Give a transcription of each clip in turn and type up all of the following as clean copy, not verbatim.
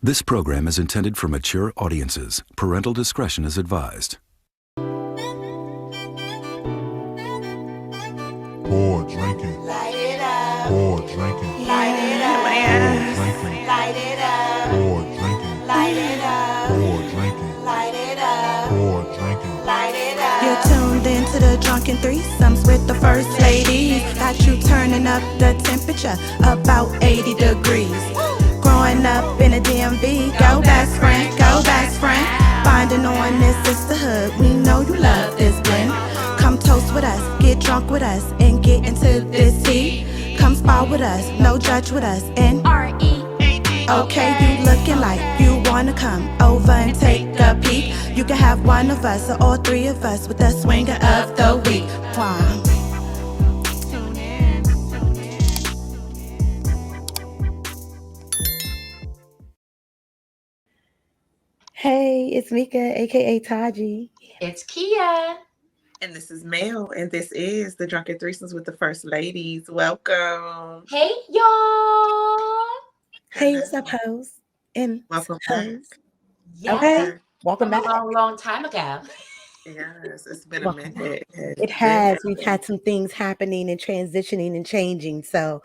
This program is intended for mature audiences. Parental discretion is advised. Pour drinking. Light it up. Pour drinking. Light it up. Pour drinking. Light it up. Pour drinking. Light it up. Pour drinking. Light it up. Pour drinking. Light it up. You're tuned into the Drunken Threesomes with the first ladies. Got you turning up the temperature about 80 degrees. Growing up in a DMV, go best friend, go best friend. Bonding on this sisterhood, we know you love this blend. Come toast with us, get drunk with us, and get into this tea. Come spar with us, no judge with us, and R.E.A.D. Okay, you looking like you wanna come over and take a peek. You can have one of us or all three of us with the swinger of the week. Wow. Hey, it's Meika AKA Taji. It's Kia. And this is Mel, and this is the Drunken Threesomes with the First Ladies. Welcome. Hey, y'all. Hey, what's up, hoes? And Welcome back. Yes. Okay, welcome back. A long time ago. Yes, it's been Welcome a minute. It has. We've had some things happening and transitioning and changing. So,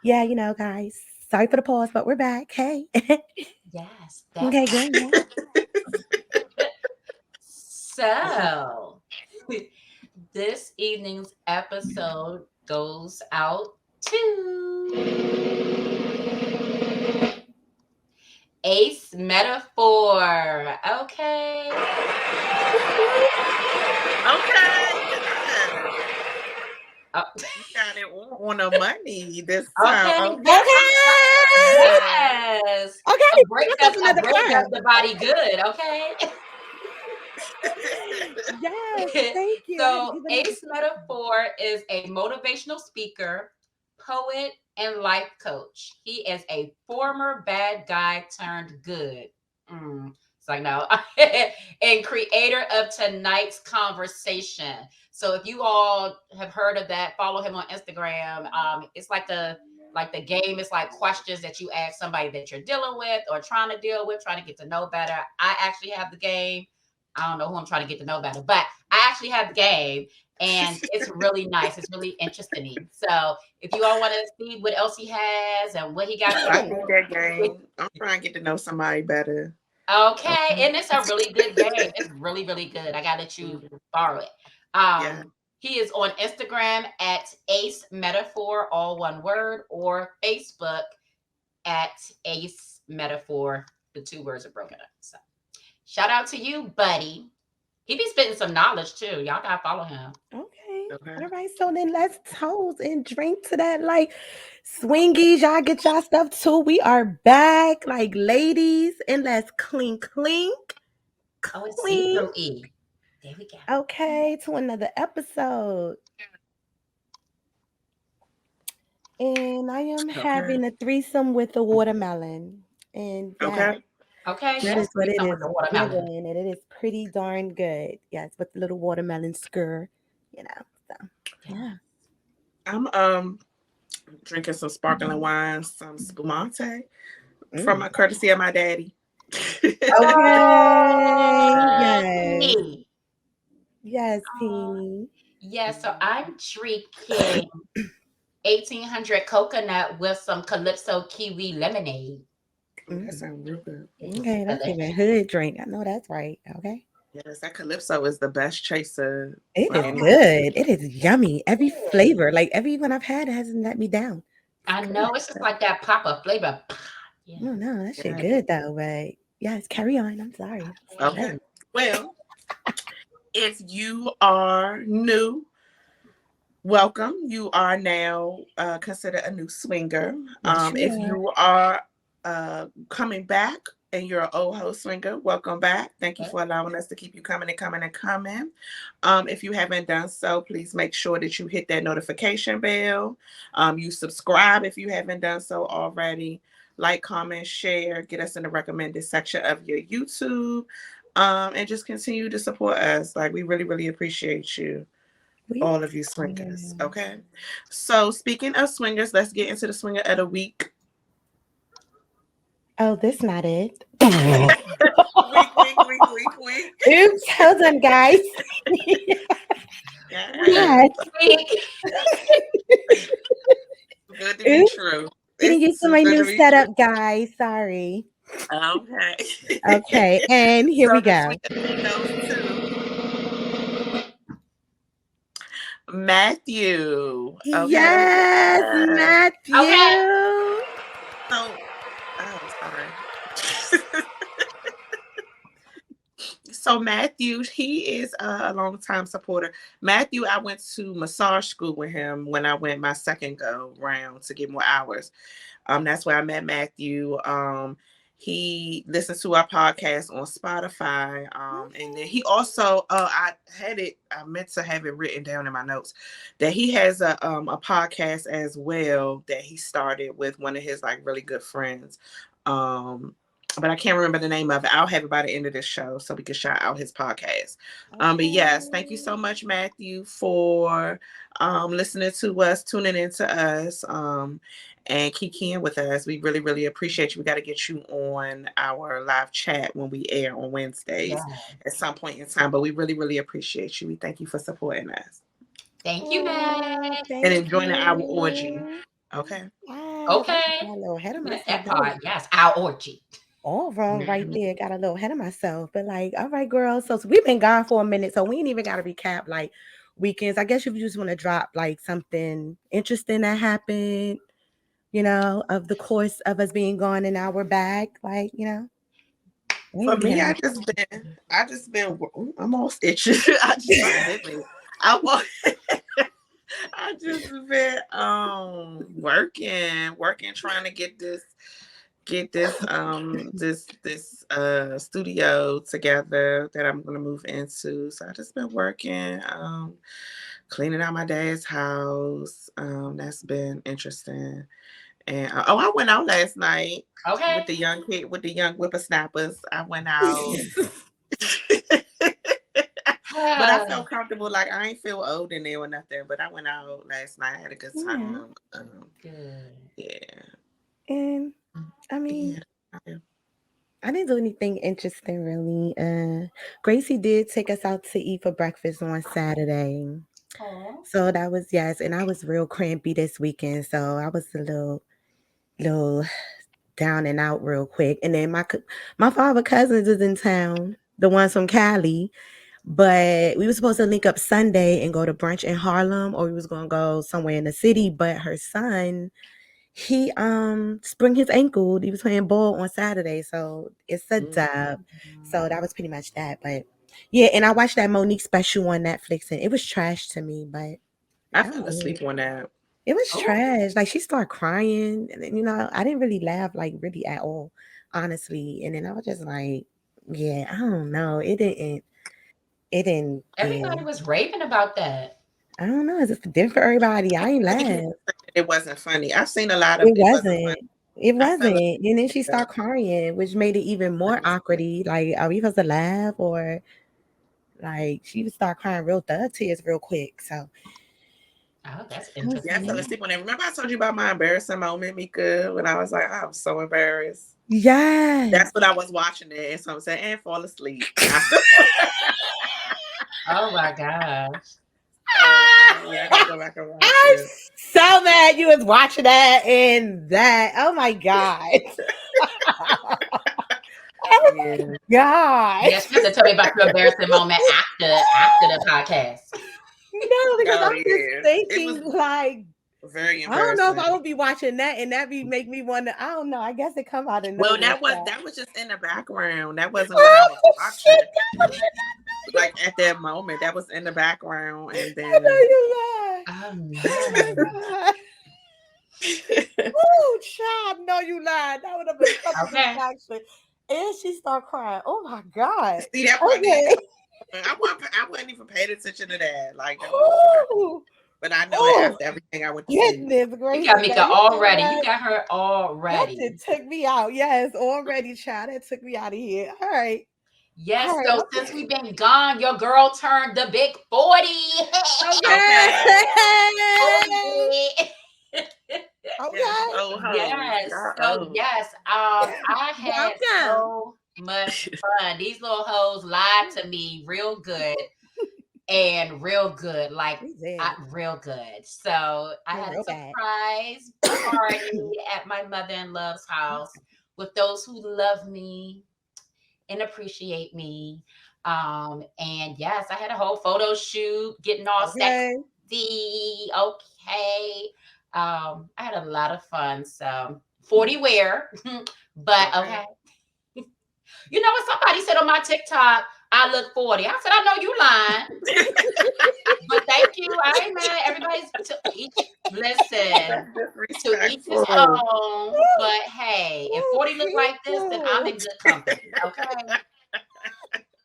yeah, you know, guys, sorry for the pause, but we're back. Hey. Yes. Okay, good. So, this evening's episode goes out to Ace Metaphor. Okay. Okay. Oh. You got it on the money this time. Okay. Yes. Okay. A break up the body good. Okay. Yes, thank you. So Ace Metaphor is a motivational speaker, poet, and life coach. He is a former bad guy turned good. It's like, no. And creator of tonight's conversation. So if you all have heard of that, follow him on Instagram. It's like the game is like questions that you ask somebody that you're dealing with or trying to deal with, trying to get to know better. I actually have the game. I don't know who I'm trying to get to know better, but I actually have the game, and it's really nice. It's really interesting. So if you all want to see what else he has and what he got, I think that game. I'm trying to get to know somebody better. Okay, and it's a really good game. It's really, really good. I gotta let you borrow it. Yeah. He is on Instagram at Ace Metaphor, all one word, or Facebook at Ace Metaphor. The two words are broken up. So shout out to you, buddy. He be spitting some knowledge too. Y'all gotta follow him. Okay. All right. So then let's toast and drink to that. Like swingies, y'all get y'all stuff too. We are back, like ladies, and let's clink. Oh, it's C-O-E. There we go. Okay, to another episode. And I am having a threesome with a watermelon. And Okay. Okay. That is what it is. Watermelon. And it is pretty darn good. Yes, with the little watermelon skewer, you know. So yeah. I'm drinking some sparkling wine, some spumante from my courtesy of my daddy. Okay. Yes, Teeny. Yeah, so I'm drinking 1800 coconut with some Calypso kiwi lemonade. That sounds real good. Okay, that's even hood drink. I know that's right. Okay. Yes, that Calypso is the best chaser. It is good. It is yummy. Every flavor, like every one I've had, hasn't let me down. I know it's just like that pop of flavor. Yeah. No, that shit good though. But yes, carry on. I'm sorry. Okay. Well, if you are new, welcome. You are now considered a new swinger. If you are coming back and you're an old host swinger, welcome back. Thank you for allowing us to keep you coming. If you haven't done so, please make sure that you hit that notification bell. You subscribe if you haven't done so already. Like, comment, share, get us in the recommended section of your YouTube, and just continue to support us. Like, we really, really appreciate you. All of you swingers. Okay. So speaking of swingers, let's get into the swinger of the week. Oh, this not it. Weak. Oops, hold on, guys. Yeah. Yes. Good to be Oops. true. Getting It's used to too my good new to be setup, guys. Sorry. true. Okay. Okay, and here we So the go. sweet goes to Matthew. Okay. Yes, Yes. Okay. Matthew. So, oh, sorry. So Matthew, he is a longtime supporter. Matthew, I went to massage school with him when I went my second go round to get more hours. That's where I met Matthew. He listens to our podcast on Spotify. And then he also, I meant to have it written down in my notes that he has a podcast as well that he started with one of his like really good friends. But I can't remember the name of it. I'll have it by the end of this show so we can shout out his podcast. But yes, thank you so much, Matthew, for listening to us, tuning into us, and kicking with us. We really, really appreciate you. We got to get you on our live chat when we air on Wednesdays at some point in time. But we really, really appreciate you. We thank you for supporting us Thank you, Matt. and enjoying our orgy. Okay. Okay. Got a little ahead of myself. That part, yes, our orgy. All wrong right there. Got a little ahead of myself. But like, all right, girls. So we've been gone for a minute. So we ain't even got to recap like weekends. I guess if you just want to drop like something interesting that happened, of the course of us being gone and now we're back. Like, For me, I just been, I'm all stitching. I just been working, trying to get this studio together that I'm gonna move into. So I just been working, cleaning out my dad's house. That's been interesting. And I went out last night with the young whippersnappers. I went out. But I felt comfortable. Like I ain't feel old in there or nothing. But I went out last night. I had a good time. Good. Yeah. And I mean, I didn't do anything interesting really. Gracie did take us out to eat for breakfast on Saturday. Aww. So that was yes, and I was real crampy this weekend. So I was a little down and out real quick. And then my father cousins is in town, the ones from Cali. But we were supposed to link up Sunday and go to brunch in Harlem, or we was gonna go somewhere in the city. But her son, he sprained his ankle. He was playing ball on Saturday, so it's a dub. So that was pretty much that. But yeah, and I watched that Monique special on Netflix, and it was trash to me. But I fell asleep on that. it was trash. Like she started crying, and I didn't really laugh like really at all, honestly. And then I was just like, yeah, I don't know. It didn't. Everybody was raving about that. I don't know. Is it different for everybody? I ain't laugh. It wasn't funny. I've seen a lot of It it. Wasn't funny. It wasn't. And then she started crying, which made it even more awkwardy. Like, are we supposed to laugh or like she would start crying real thug tears real quick. So oh, that's interesting. Yeah, I fell asleep on that. Remember I told you about my embarrassing moment, Meika, when I was like, I was so embarrassed. yeah. That's what I was watching it. And so I'm saying, and fall asleep. Oh my gosh. Yeah, I gotta go back and watch I'm it. so mad you was watching that and that. Oh my God. Oh my God. Yes, you have to tell me about your embarrassing moment after the podcast. No, because I'm just thinking like very I don't know if I embarrassing. would be watching that and that make me wonder. I don't know. I guess it come out of nowhere. Well, that was just in the background. That wasn't what I was watching. Like at that moment, that was in the background, and then I know you lied. Oh no. Oh, child, no, you lied. That would have been something Okay. actually. And she started crying. Oh my God. See that part? Okay. I wasn't even paying attention to that. Like, Ooh. but I know that after everything I went to see. Goodness gracious. You got Meika already. You got her That already. just took me out. Yes, already, child. That took me out of here. All right. Yes, All right, so since we've been gone, your girl turned the big 40. Okay. Yes, Okay. old hoes. Yes. Y'all So old. yes, I had Welcome. so much fun. These little hoes lied to me real good and real good, like We did. real good. So I We're had a real bad. surprise party at my mother-in-law's house with those who love me and appreciate me. And yes, I had a whole photo shoot, getting all Okay. sexy. Okay. I had a lot of fun. So 40 wear, but Okay. okay. You know what? Somebody said on my TikTok, I look 40. I said, I know you lying, but thank you. I ain't mad. Everybody's to each listen. That's To each his disrespectful. own, but hey, if Ooh, 40 look like this, then I'm people. in good company. Okay.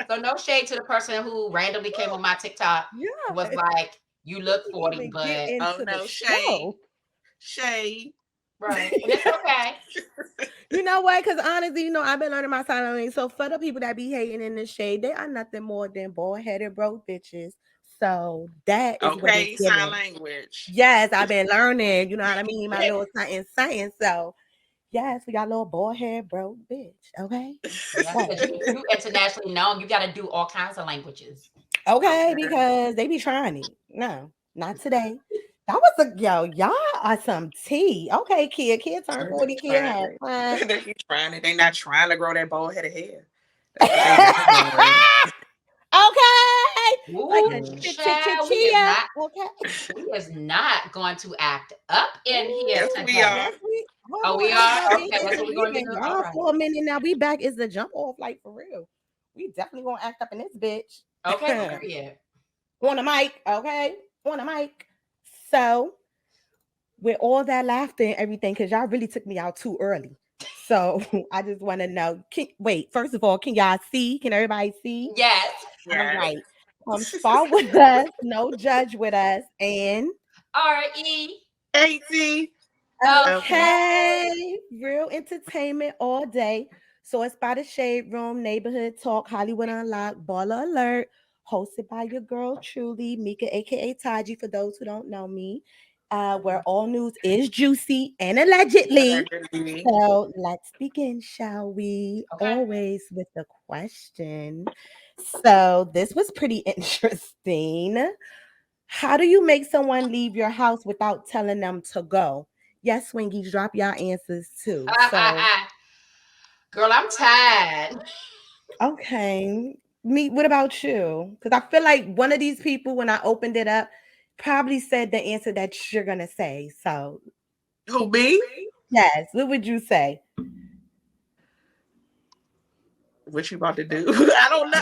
So no shade to the person who randomly came on my TikTok was Yeah. like, "You look We 40," even get but Oh into the no, shade. show. Shade. right, and it's okay. You know what? Because honestly, I've been learning my sign language. So for the people that be hating in the shade, they are nothing more than bald-headed broke bitches. So that is what it's Okay, sign giving. language. Yes, I've been learning. You know what I mean? My little something. So yes, we got a little bald-head broke bitch. Okay. Yeah, What? because you internationally known, you got to do all kinds of languages. Okay, Okay. because they be trying it. No, not today. That was a y'all are some tea. Okay, kid turned 40, They kid trying had it. fun. They be trying it. They not trying to grow that bald headed hair. That's what they not doing. Okay. Like Ooh, a Mm. child, chia. Okay. we is not going to act up in here Yes, Ooh, we today. are. yes, we Oh, hold on, we are everybody. okay. That's what we're We've going to been do. All gone right. for a minute now. We back is the jump off, like for real. We definitely gonna act up in this Okay, bitch. period. On the mic, okay? On the mic. So with all that laughter and everything, because y'all really took me out too early. So I just want to know. Wait, first of all, can y'all see? Can everybody see? Yes. All Yes. right. Start with us. No judge with us. And R.E.A.D. 80. Okay. okay, real entertainment all day. So it's by the Shade Room, Neighborhood Talk, Hollywood Unlocked, Baller Alert, hosted by your girl truly, Meika AKA Taji, for those who don't know me. Where all news is juicy and allegedly. Allegedly. So let's begin, shall we? Okay. Always with the question. So this was pretty interesting. How do you make someone leave your house without telling them to go? Yes, Swingies, drop your answers too. So, Girl, I'm tired. okay. Me, what about you? Because I feel like one of these people, when I opened it up, probably said the answer that you're going to say. So, Who me? yes, what would you say? What you about to do? I don't know.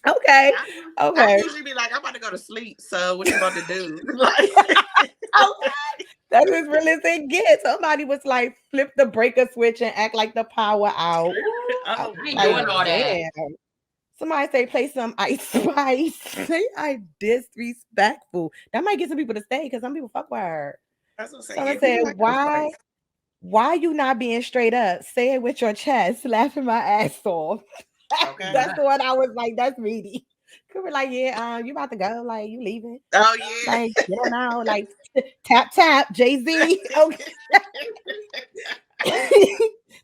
Okay. I Okay. usually be like, I'm about to go to sleep. So what you about to do? Like, Okay. That's as real as it gets. Somebody was like, flip the breaker switch and act like the power out. Ooh, I oh was I ain't like, doing no. all that. damn. Somebody say play some Ice Spice. They are disrespectful. That might get some people to stay because some people fuck with her. I was gonna say, yeah, Someone people said, like Ice why? Spice. Why you not being straight up? Say it with your chest, laughing my ass off. Okay. That's the one I was like, that's meaty. Could be like, yeah, you about to go, like you leaving. Oh yeah. Like, get on out, like tap tap, Jay-Z. Okay.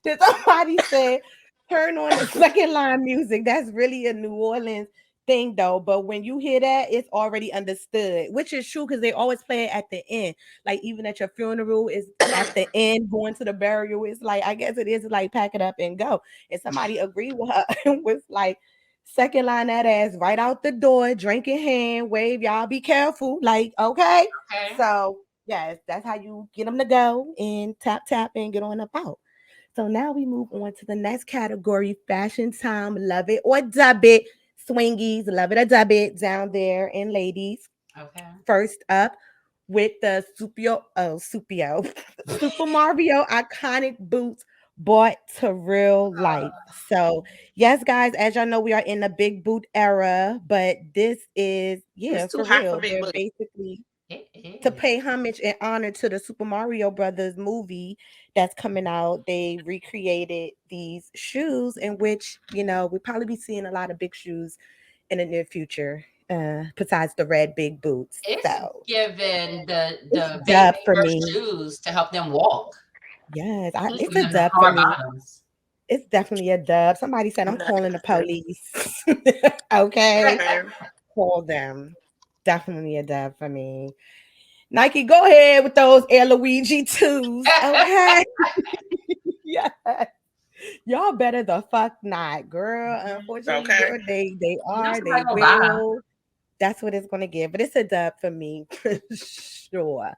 Did somebody say turn on the second line music? That's really a New Orleans thing though. But when you hear that, it's already understood, which is true because they always play it at the end. Like even at your funeral, is at the end going to the burial. It's like I guess it is like pack it up and go. And somebody agreed with her and was like, second line that ass right out the door, drink in hand, wave, y'all be careful. Like, okay. Okay. So yes, that's how you get them to go and tap tap and get on up out. So now we move on to the next category, fashion time, love it or dub it. Swingies, love it or dub it down there. And ladies, Okay. first up with the Super Mario iconic boots bought to real life. So, yes, guys, as y'all know, we are in the big boot era, but this is, It's yeah, too for hot for real. big They're booty. basically It to is. pay homage and honor to the Super Mario Brothers movie that's coming out. They recreated these shoes in which, we'll probably be seeing a lot of big shoes in the near future. besides the red big boots. It's So given the it's baby dub for first me. shoes to help them walk. Yes, It's it's giving a them the dub for hard me. bottoms. It's definitely a dub. Somebody said I'm calling the police. Okay, call them. Definitely a dub for me. Nike, go ahead with those Air Luigi 2s. Okay. Yeah. Y'all better the fuck not, girl. Unfortunately, Okay. girl, they You know they somebody gonna buy 'em. will. That's what it's gonna give. But it's a dub for me for sure.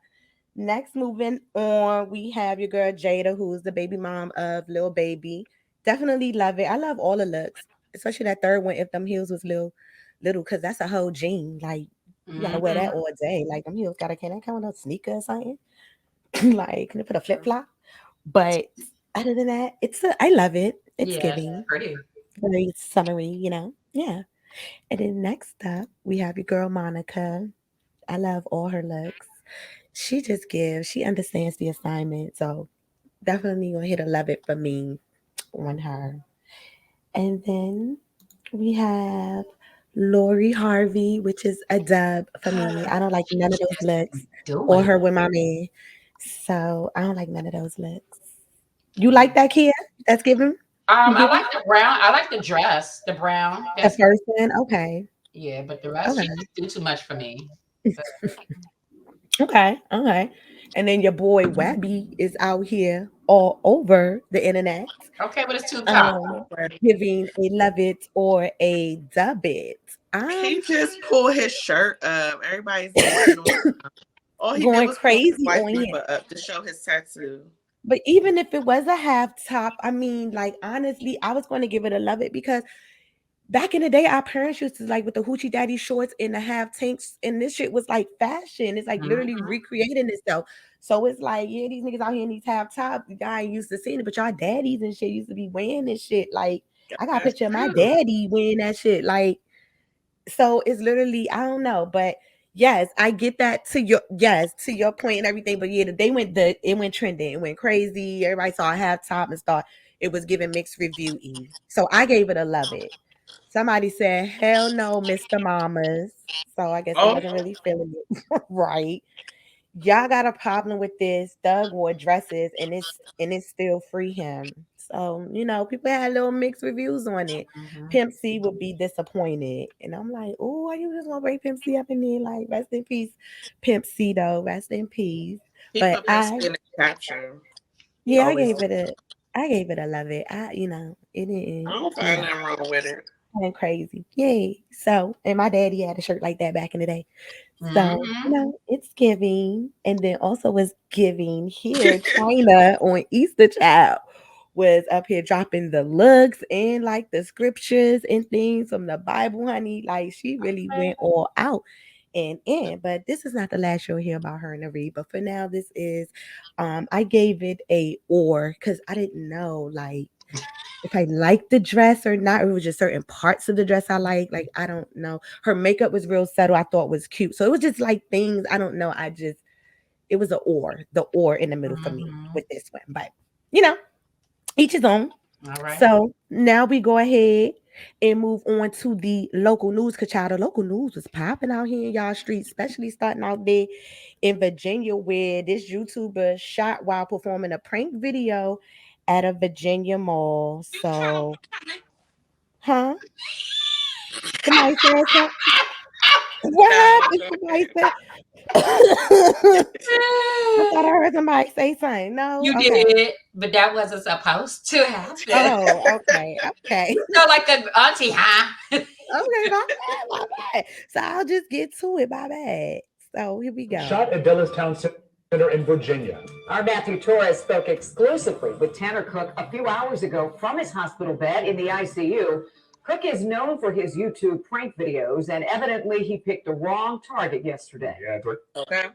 Next, moving on, we have your girl Jada, who's the baby mom of Lil Baby. Definitely love it. I love all the looks, especially that third one. If them heels was little, because that's a whole jean. Like you gotta wear that Mhm. all day. Like them heels can I count a sneaker or something? Like can I put a flip flop? But other than that, I love it. It's Yeah, it's giving pretty. very summery, Yeah. And then next up, we have your girl Monica. I love all her looks. She understands the assignment. So definitely gonna hit a love it for me on her. And then we have Lori Harvey, which is a dub for me. I don't like none of those looks or Doing. her with my man. So I don't like none of those looks. You like that, Kia? That's given? You I giving? like the brown. I like the dress, the brown. The That's first one? Okay. yeah, but the rest she Okay. just do too much for me. But Okay. Okay. And then your boy Wabby is out here all over the internet. okay, but it's too Um, topical. giving a love it or a dub it. He just pulled his shirt up. Everybody's geeking on. All he did Going was pull his crazy white on him. beaver up to show his tattoo. But even if it was a half top, I mean, like honestly, I was going to give it a love it because back in the day, our parents used to like with the hoochie daddy shorts and the half tanks, and this shit was like fashion. It's like literally Mhm. recreating itself. So it's like, yeah, these niggas out here in these half tops, I ain't used to seeing it, but y'all daddies and shit used to be wearing this shit. Like, I got a That's picture of my True. daddy wearing that shit. Like, so it's literally, I don't know, but yes, I get that to your point and everything. But yeah, it went trending, it went crazy. Everybody saw a half top and thought it was giving mixed review. So I gave it a love it. Somebody said, hell no, Mr. Mamas. So I guess they Oh, wasn't really feeling it. Right. Y'all got a problem with this. Doug wore dresses and it's still free him. So, people had little mixed reviews on it. Mhm. Pimp C would be disappointed. And I'm like, oh, why you just gonna bring Pimp C up in there? Like, rest in peace, Pimp C though. Rest in peace. he But put Pimp C in the caption. He yeah, always. I gave it a love it. It I didn't, don't find nothing wrong with it. went crazy. Yay. So, and my daddy had a shirt like that back in the day. So, Mhm. it's giving. And then also was giving here, China on Easter Child was up here dropping the looks and like the scriptures and things from the Bible, honey. Like she really went all out and in. But this is not the last you'll hear about her in the read. But for now, this is I gave it a or because I didn't know like if I liked the dress or not. It was just certain parts of the dress I like. Like, I don't know. Her makeup was real subtle. I thought was cute. So it was just like things, I don't know. It was the or in the middle for me Mhm. with this one. But, you know, each his own. All right. So now we go ahead and move on to the local news. Cause child, the local news was popping out here in y'all streets, especially starting out there in Virginia, where this YouTuber shot while performing a prank video at a Virginia mall. So, huh? Somebody said something. What No, happened? go Somebody ahead. said. I thought I heard somebody say something. No, You okay. did, but that wasn't supposed to happen. Oh, okay. So like the auntie, huh? Okay, my bad. So I'll just get to it, my bad. So here we go. Shot at Town Center in Virginia. Our Matthew Torres spoke exclusively with Tanner Cook a few hours ago from his hospital bed in the ICU. Cook is known for his YouTube prank videos, and evidently he picked the wrong target yesterday. Yeah, Okay.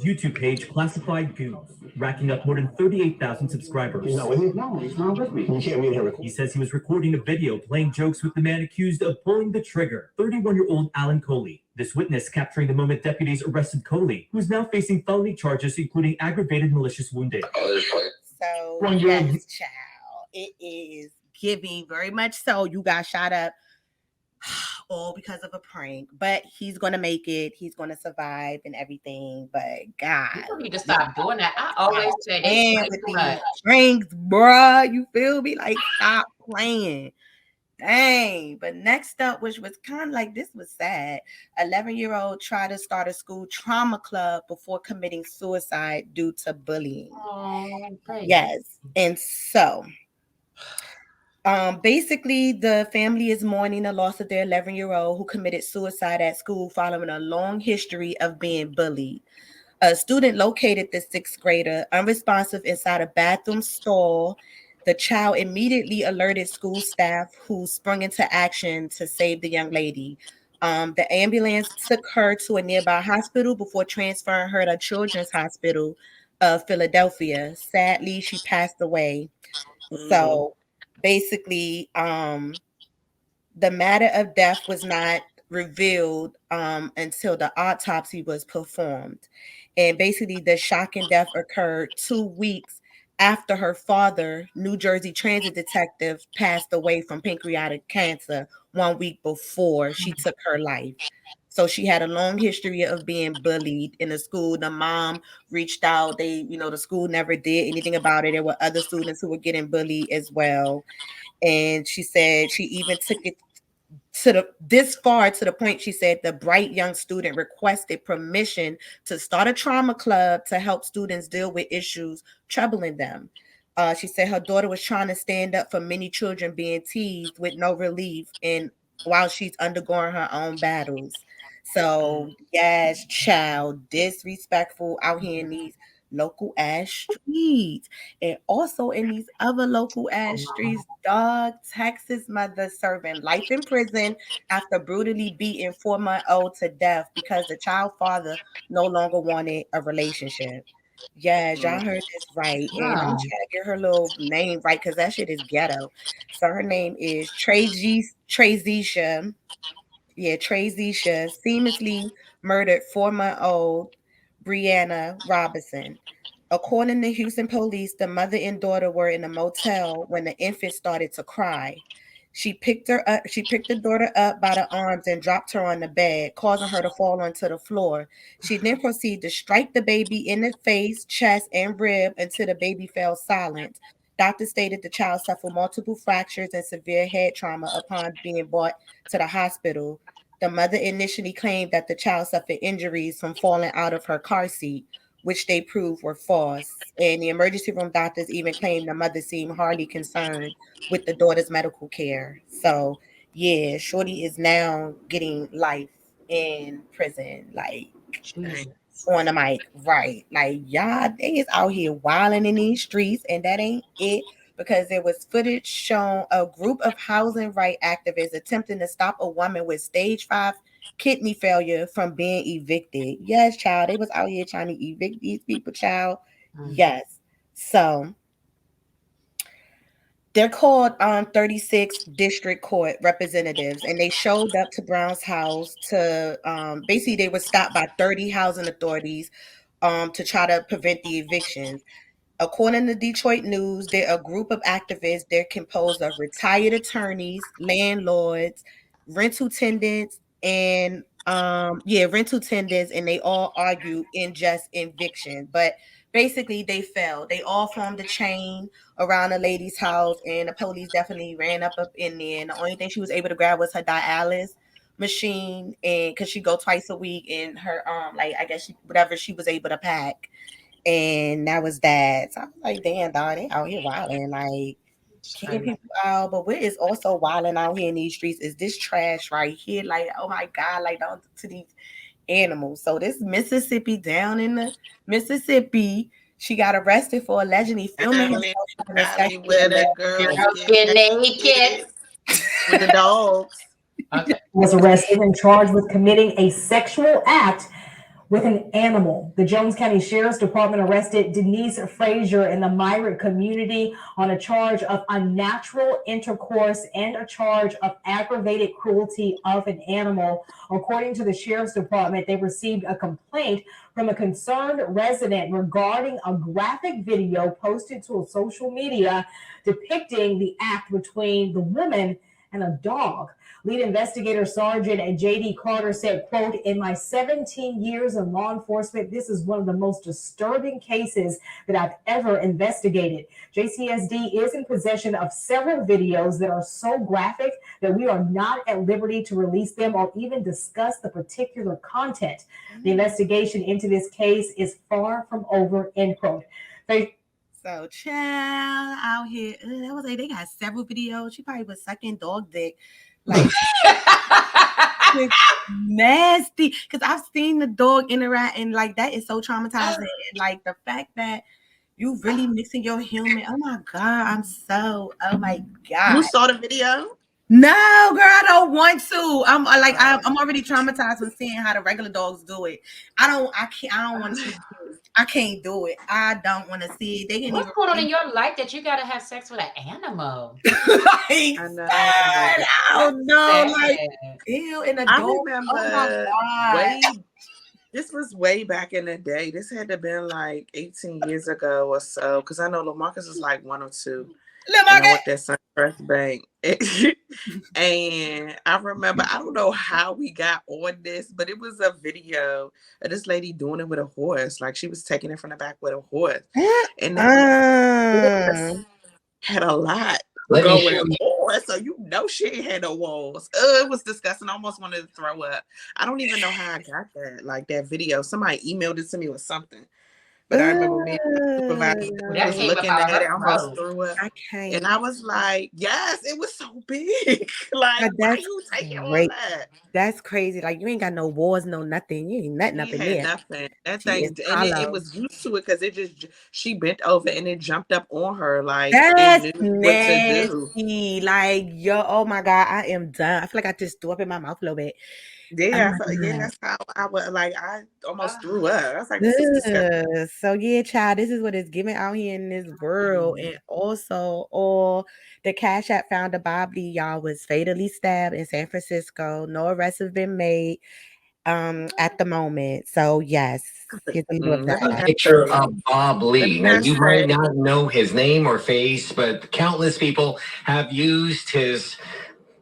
YouTube page Classified Goons, racking up more than 38,000 subscribers. he's not with me. You can't meet him. He says he was recording a video playing jokes with the man accused of pulling the trigger, 31-year-old Alan Coley. This witness capturing the moment deputies arrested Coley, who is now facing felony charges, including aggravated malicious wounding. So, yes, child. It is giving very much so. You got shot up all because of a prank, but he's gonna make it. He's gonna survive and everything. But God, People need to stop doing that. I always say they and play with too these much. pranks, bruh, you feel me? Like, stop playing. Dang. But next up, which was kind of like, this was sad. 11-year-old tried to start a school trauma club before committing suicide due to bullying. Oh, great. Yes. And so basically, the family is mourning the loss of their 11-year-old who committed suicide at school following a long history of being bullied. A student located the sixth grader unresponsive inside a bathroom stall. The child immediately alerted school staff, who sprung into action to save the young lady. The ambulance took her to a nearby hospital before transferring her to Children's Hospital of Philadelphia. Sadly, she passed away. So basically, the matter of death was not revealed until the autopsy was performed. And basically, the shocking death occurred 2 weeks after her father, New Jersey transit detective, passed away from pancreatic cancer 1 week before she took her life. So she had a long history of being bullied in the school. The mom reached out. The school never did anything about it. There were other students who were getting bullied as well. And she said she even took it this far, to the point she said the bright young student requested permission to start a trauma club to help students deal with issues troubling them. She said her daughter was trying to stand up for many children being teased with no relief, and while she's undergoing her own battles. So yes, child, disrespectful out here in these local ass streets, and also in these other local ass streets. Dog, Texas mother serving life in prison after brutally beating 4-month-old to death because the child father no longer wanted a relationship. Yes, y'all heard this right. And I'm trying to get her little name right because that shit is ghetto. So her name is Trezisha. Yeah, Trezisha seamlessly murdered 4-month-old Brianna Robinson. According to Houston police, the mother and daughter were in a motel when the infant started to cry. She picked the daughter up by the arms and dropped her on the bed, causing her to fall onto the floor. She then proceeded to strike the baby in the face, chest, and rib until the baby fell silent. Doctors stated the child suffered multiple fractures and severe head trauma upon being brought to the hospital. The mother initially claimed that the child suffered injuries from falling out of her car seat, which they proved were false. And the emergency room doctors even claimed the mother seemed hardly concerned with the daughter's medical care. So, yeah, Shorty is now getting life in prison, like on the mic, right? Like, y'all, they is out here wilding in these streets, and that ain't it. Because there was footage showing a group of housing right activists attempting to stop a woman with stage 5 kidney failure from being evicted. Yes, child, they was out here trying to evict these people, child. Yes. So they're called 36 district court representatives, and they showed up to Brown's house to basically they were stopped by 30 housing authorities to try to prevent the evictions. According to Detroit News, they're a group of activists. They're composed of retired attorneys, landlords, rental tenants, and rental tenants, and they all argue unjust eviction. But basically, they fell. They all formed a chain around a lady's house, and the police definitely ran up in there. And the only thing she was able to grab was her dialysis machine, and because she go twice a week, and her I guess whatever she was able to pack. And that was that. So I was like, damn, dog, they out here wilding, like kicking people out. But what is also wilding out here in these streets is this trash right here. Like, oh my God, like down to these animals. So this Mississippi, down in the Mississippi, she got arrested for allegedly filming herself having sex Where with the girls get naked with the dogs. Was arrested and charged with committing a sexual act with an animal. The Jones County Sheriff's Department arrested Denise Frazier in the Myrick community on a charge of unnatural intercourse and a charge of aggravated cruelty of an animal. According to the Sheriff's Department, they received a complaint from a concerned resident regarding a graphic video posted to social media depicting the act between the woman and a dog. Lead investigator Sergeant J.D. Carter said, quote, "In my 17 years in law enforcement, this is one of the most disturbing cases that I've ever investigated. JCSD is in possession of several videos that are so graphic that we are not at liberty to release them or even discuss the particular content. The investigation into this case is far from over," end quote. So, child out here, that was like they got several videos. She probably was sucking dog dick, like it's nasty. Because I've seen the dog interact, and like that is so traumatizing. And, like the fact that you really mixing your human. Oh my god, oh my god. You saw the video? No, girl, I don't want to. I'm already traumatized from seeing how the regular dogs do it. I don't want to. I can't do it. I don't want to see it. They can What's going on in your life that you gotta have sex with an animal? I know. I don't know. Like, ew, in a dog. I remember this was way back in the day. This had to have been like 18 years ago or so. Because I know LaMarcus is like 1 or 2. And I went to Suntrust Bank. And I remember, I don't know how we got on this, but it was a video of this lady doing it with a horse. Like she was taking it from the back with a horse. And the had a lot going on. So you know she ain't had no walls. It was disgusting. I almost wanted to throw up. I don't even know how I got that, like that video. Somebody emailed it to me or something. But I remember me was looking at it, I almost threw up. And I was like, yes, it was so big. Like, why you taking all that? That's crazy. Like, you ain't got no walls, no nothing. You ain't nothing up in there. Nothing. That thing, and it was used to it because it just, she bent over and it jumped up on her. Like, that's it knew what to do. Like, yo, oh my God, I am done. I feel like I just threw up in my mouth a little bit. Yeah, that's how I was like. I almost threw up. I was like, this is disgusting. So yeah, child, this is what it's giving out here in this world. And also, all the Cash App founder Bob Lee, y'all, was fatally stabbed in San Francisco. No arrests have been made at the moment. So yes, here's a little of that. A picture of Bob Lee. Now you might not know his name or face, but countless people have used his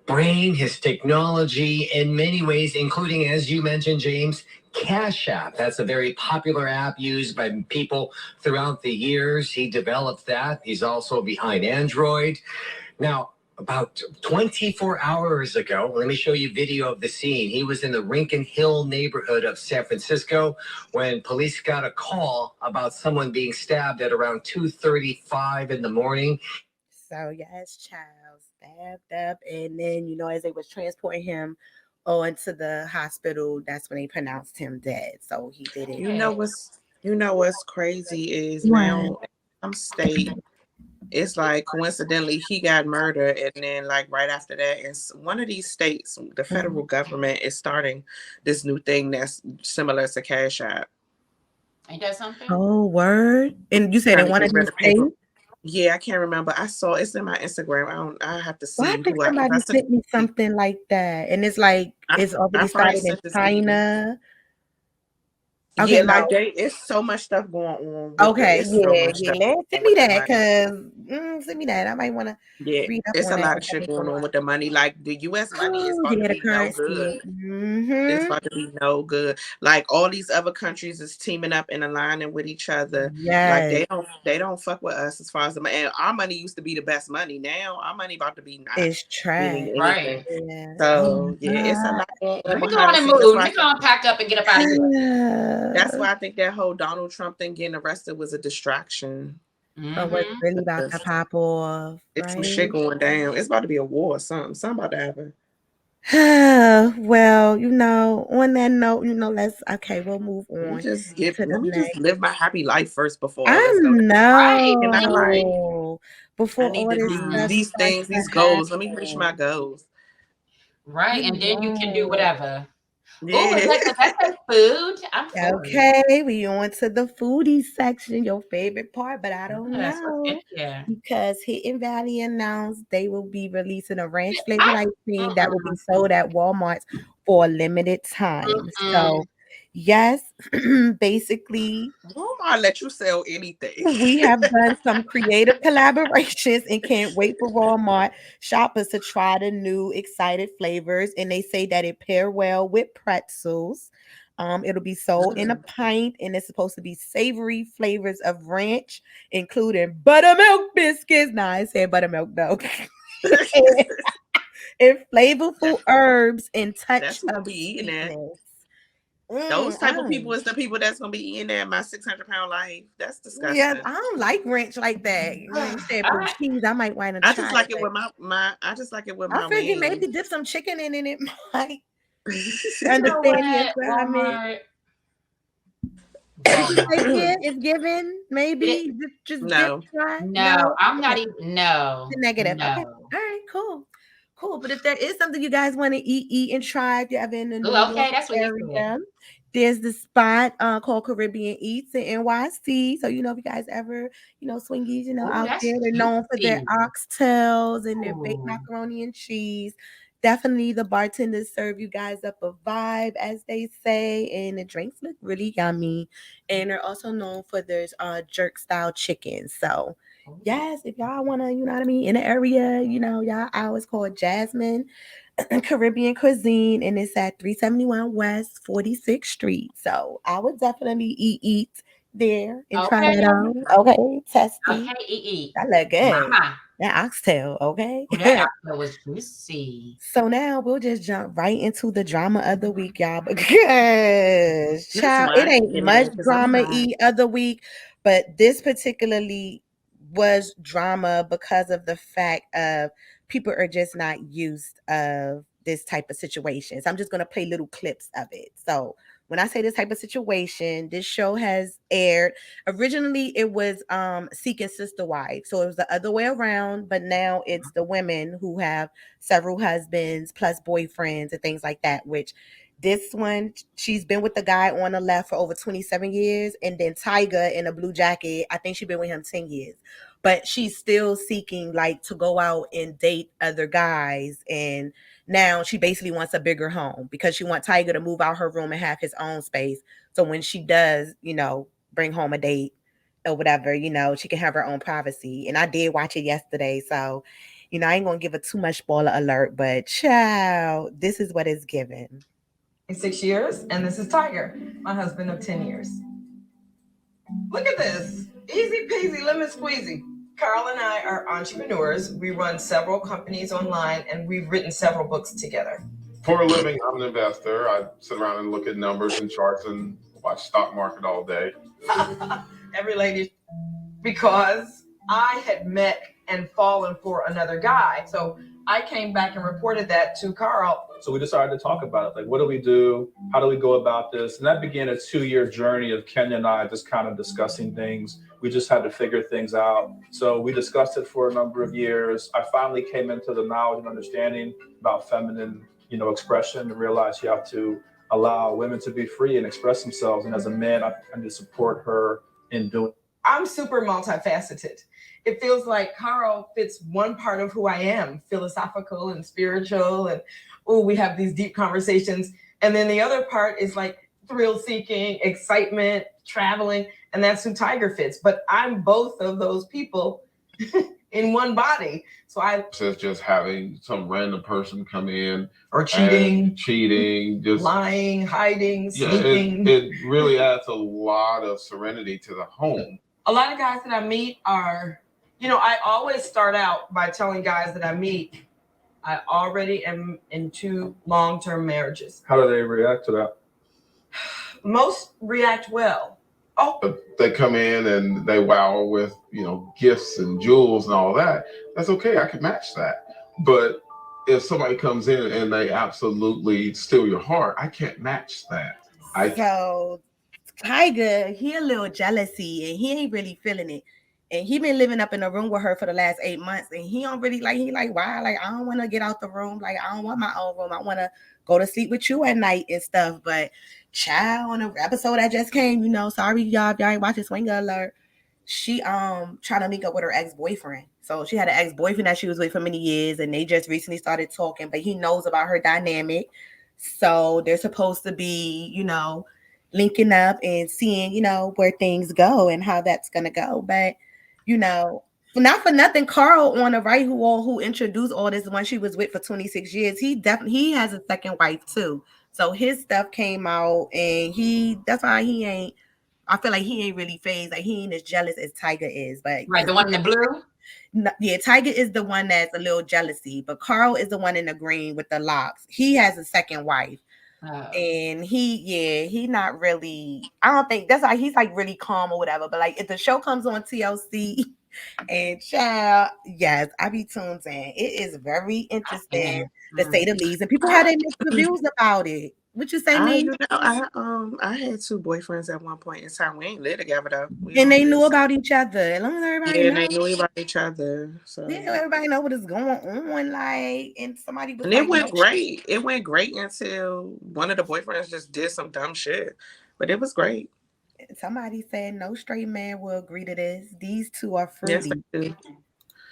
brain, his technology in many ways, including, as you mentioned, James, Cash App. That's a very popular app used by people throughout the years. He developed that. He's also behind Android. Now, about 24 hours ago, let me show you video of the scene. He was in the Rincon Hill neighborhood of San Francisco when police got a call about someone being stabbed at around 2:35 in the morning. So yes, child, stabbed up, and then as they was transporting him to the hospital, that's when they pronounced him dead. So he did it. You know what's crazy is now in some state, it's like coincidentally he got murdered, and then like right after that, in one of these states, the federal government is starting this new thing that's similar to Cash App. Ain't that something? Oh, word! And you said in one of these states. Yeah, I can't remember. I saw it's in my Instagram. I have to see. Well, I think somebody sent me something like that, and it's like it's already started in China. Okay, yeah, like it's so much stuff going on. Okay, send me that because send me that. I might want to. Yeah, it's a lot of shit going on with the money. Like the U.S. money is about to be no good. It's about to be no good. Like all these other countries is teaming up and aligning with each other. Yes. Like they don't fuck with us as far as the money. And our money used to be the best money. Now our money about to be not. It's trash, right? Yeah. So it's a lot. Let me go on and move. Let me go and pack up and get up out of here. That's why I think that whole Donald Trump thing getting arrested was a distraction. But what's really about to pop off? It's some shit going down. It's about to be a war or something. Something about to happen. Well, on that note, we'll move on. Let me just live my happy life first before before all these things, these goals. Let me reach my goals. Right, and then you can do whatever. Yeah. Ooh, that's food. Okay, we on to the foodie section, your favorite part, but I don't know because Hidden Valley announced they will be releasing a ranch flavored ice cream that will be sold at Walmart for a limited time. So Yes, basically, Walmart let you sell anything. we have done some creative collaborations and can't wait for Walmart shoppers to try the new excited flavors. And they say that it pair well with pretzels. It'll be sold in a pint, and it's supposed to be savory flavors of ranch, including buttermilk biscuits. Nah, I said buttermilk though. And flavorful herbs and touch That's who gonna of be eating that. sweetness. Those type of Mm. people is the people that's gonna be eating that my 600-pound life. That's Yeah, disgusting. I don't like ranch like that. When you said blue cheese, I might want to I try just like it. it with my I just like it with I my figured wings. maybe dip some chicken in it might You know understand the what? assignment. Walmart. It's given. Maybe just dip No. try. No, I'm not Okay. even. No, Negative. Okay. no. All right. Cool. Cool. But if there is something you guys want to eat and try, if you're ever in the New Ooh, York okay, that's what he said. area, there's the spot called Caribbean Eats in NYC. So if you guys ever, swingies, Ooh, out that's there, they're known for their juicy. oxtails and their baked Ooh. macaroni and cheese. Definitely the bartenders serve you guys up a vibe, as they say, and the drinks look really yummy. And they're also known for their jerk style chicken. So yes, if y'all want to, in the area, y'all hours called Jasmine Caribbean Cuisine, and it's at 371 West 46th Street. So I would definitely eat there and try Okay. that out. Okay, testy. Okay, eat. That look good. Mama. That oxtail, okay. Oh, that oxtail was juicy. So now we'll just jump right into the drama of the week, y'all. Because child, it ain't much drama of the week, but this particularly was drama because of the fact of people are just not used of this type of situation. So I'm just gonna play little clips of it. So when I say this type of situation, this show has aired. Originally, it was Seeking Sister Wife. So it was the other way around, but now it's the women who have several husbands plus boyfriends and things like that, which this one, she's been with the guy on the left for over 27 years. And then Tyga in a blue jacket, I think she's been with him 10 years. But she's still seeking to go out and date other guys. And now she basically wants a bigger home because she wants Tyga to move out her room and have his own space. So when she does, bring home a date or whatever, she can have her own privacy. And I did watch it yesterday. So, I ain't going to give it too much spoiler alert, but child, this is what it's given. 6 years, and this is Tiger, my husband of 10 years. Look at this. Easy peasy, lemon squeezy. Carl and I are entrepreneurs. We run several companies online, and we've written several books together. For a living, I'm an investor. I sit around and look at numbers and charts and watch stock market all day. Every lady, because I had met and fallen for another guy. So I came back and reported that to Carl. So we decided to talk about it. What do we do? How do we go about this? And that began a 2-year journey of Kenya and I just kind of discussing things. We just had to figure things out. So we discussed it for a number of years. I finally came into the knowledge and understanding about feminine, expression, and realized you have to allow women to be free and express themselves. And as a man, I need to support her in doing. I'm super multifaceted. It feels like Carl fits one part of who I am, philosophical and spiritual, and we have these deep conversations. And then the other part is thrill-seeking, excitement, traveling, and that's who Tiger fits. But I'm both of those people in one body. So it's just having some random person come in or cheating, just lying, hiding, sneaking. It really adds a lot of serenity to the home. A lot of guys that I meet are, I always start out by telling guys that I meet, I already am in 2 long-term marriages. How do they react to that? Most react well. They come in and they wow with, gifts and jewels and all that. That's okay. I can match that. But if somebody comes in and they absolutely steal your heart, I can't match that. So Tiger, he a little jealousy and he ain't really feeling it. And he been living up in a room with her for the last 8 months. And he don't really why? I don't want to get out the room. I don't want my own room. I want to go to sleep with you at night and stuff. But child, on an episode that just came, sorry y'all, if y'all ain't watching Swinger Alert, she trying to link up with her ex-boyfriend. So she had an ex-boyfriend that she was with for many years, and they just recently started talking, but he knows about her dynamic. So they're supposed to be, linking up and seeing, where things go and how that's gonna go. But not for nothing, Carl on the right, who introduced all this, one she was with for 26 years, he has a second wife too. So his stuff came out, and that's why I feel like he ain't really phased. Like, he ain't as jealous as Tiger is. But Right, the one in the blue? Yeah, Tiger is the one that's a little jealousy, but Carl is the one in the green with the locks. He has a second wife. And he not really, I don't think that's why he's like really calm or whatever. But like, if the show comes on TLC and child, yes, I be tuned in. It is very interesting to say the least. And people had their mixed reviews about it. What you say, me? I had 2 boyfriends at one point in time. We ain't live together though. And they knew about each other. As long as everybody and they knew about each other. So everybody know what is going on. Like, and somebody was and like, it went great. It went great until one of the boyfriends just did some dumb shit. But it was great. Somebody said no straight man will agree to this. These two are fruity. Yes, they do.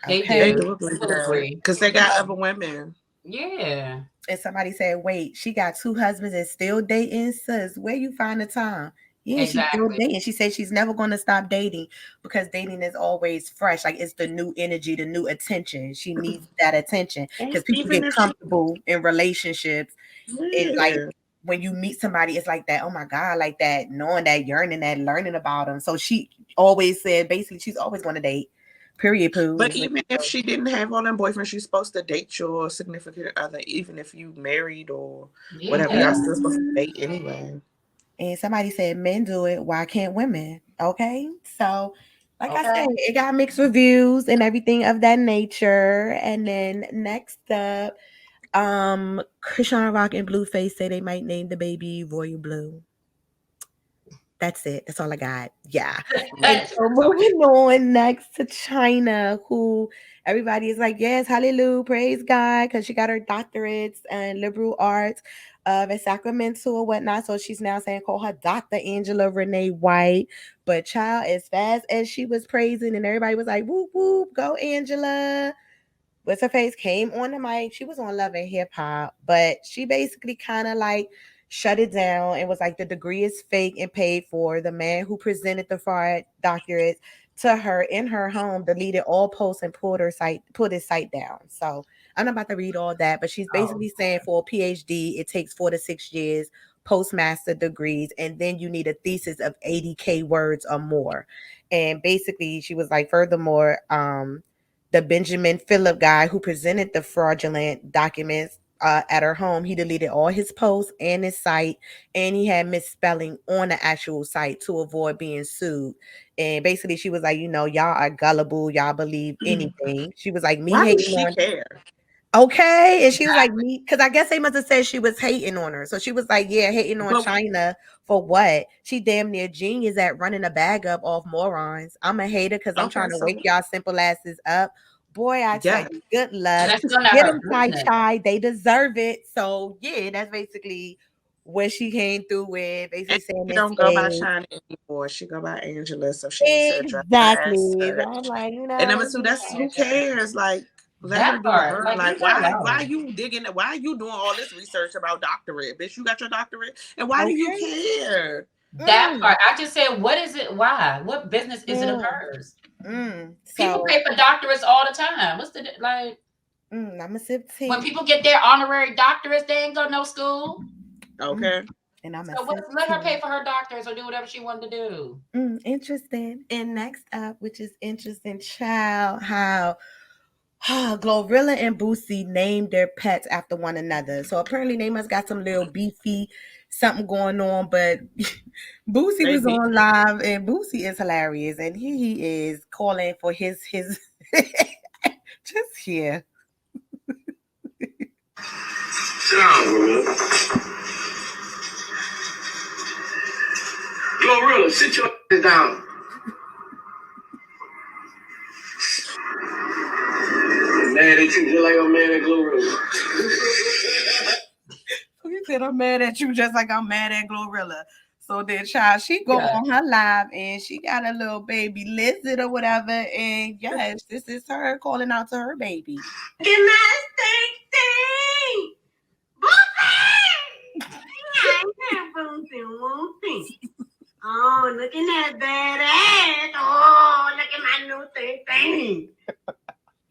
Okay. They do agree because they got other women. Yeah. And somebody said, wait, she got 2 husbands and still dating? Sis, where you find the time? Yeah, she's still dating. She said she's never going to stop dating because dating is always fresh. Like, it's the new energy, the new attention. She needs that attention because people get comfortable in relationships. It's like, when you meet somebody, it's like that, oh my God, like that, knowing that, yearning that, learning about them. So she always said, basically, she's always going to date. Period, poo. But even if she didn't have all them boyfriends, she's supposed to date your significant other, even if you married or whatever. Y'all still supposed to date anyway. And somebody said, men do it. Why can't women? Okay. So, like I said, it got mixed reviews and everything of that nature. And then next up, Krishan Rock and Blueface say they might name the baby Royal Blue. That's it. That's all I got. Yeah. And so moving on next to China, who everybody is like, yes, hallelujah, praise God, because she got her doctorates in liberal arts at Sacramento or whatnot. So she's now saying, call her Dr. Angela Renee White. But child, as fast as she was praising and everybody was like, whoop, whoop, go Angela. What's her face came on the mic. She was on Love and Hip Hop, but she basically kind of like shut it down and was like, the degree is fake and paid for. The man who presented the fraud doctorate to her in her home deleted all posts and pulled his site down. So I'm not about to read all that, but she's basically saying for a PhD, it takes 4 to 6 years, postmaster degrees, and then you need a thesis of 80K words or more. And basically she was like, furthermore, the Benjamin Phillip guy who presented the fraudulent documents at her home, he deleted all his posts and his site, and he had misspelling on the actual site to avoid being sued. And basically she was like, y'all are gullible, y'all believe anything. She was like, why does she care? Okay. And she was like, me, because I guess they must have said she was hating on her. So she was like, yeah, hating on China for what? She damn near genius at running a bag up off morons. I'm a hater because I'm trying to wake y'all simple asses up. Boy, I tell you, good luck. Get them chai. They deserve it. So yeah, that's basically what she came through with. Basically saying she don't go by China anymore. She go by Angela. So she needs to address her ass. I'm like, and number 2, that's who cares? Like, let her do her. Like why you digging? Why are you doing all this research about doctorate? Bitch, you got your doctorate, and why do you care? That part, I just said, what is it? Why? What business is it of hers? People pay for doctorates all the time. What's the like? I'm a sip tea. When people get their honorary doctorates, they ain't go to no school. Okay. And I'm so let her pay for her doctors or do whatever she wanted to do. Interesting. And next up, which is interesting, child, how Glorilla and Boosie named their pets after one another. So apparently they must got some little beefy something going on. But Boosie was on live, and Boosie is hilarious, and he is calling for his just here. Sit down, Glorilla. Glorilla, sit your ass down. I'm mad at you just like I'm mad at Glorilla. He said, I'm mad at you just like I'm mad at Glorilla. So then, child, she go on her live, and she got a little baby lizard or whatever. And yes, this is her calling out to her baby. Get my thing. Boofy! Oh, look at that bad ass. Oh, look at my new thing.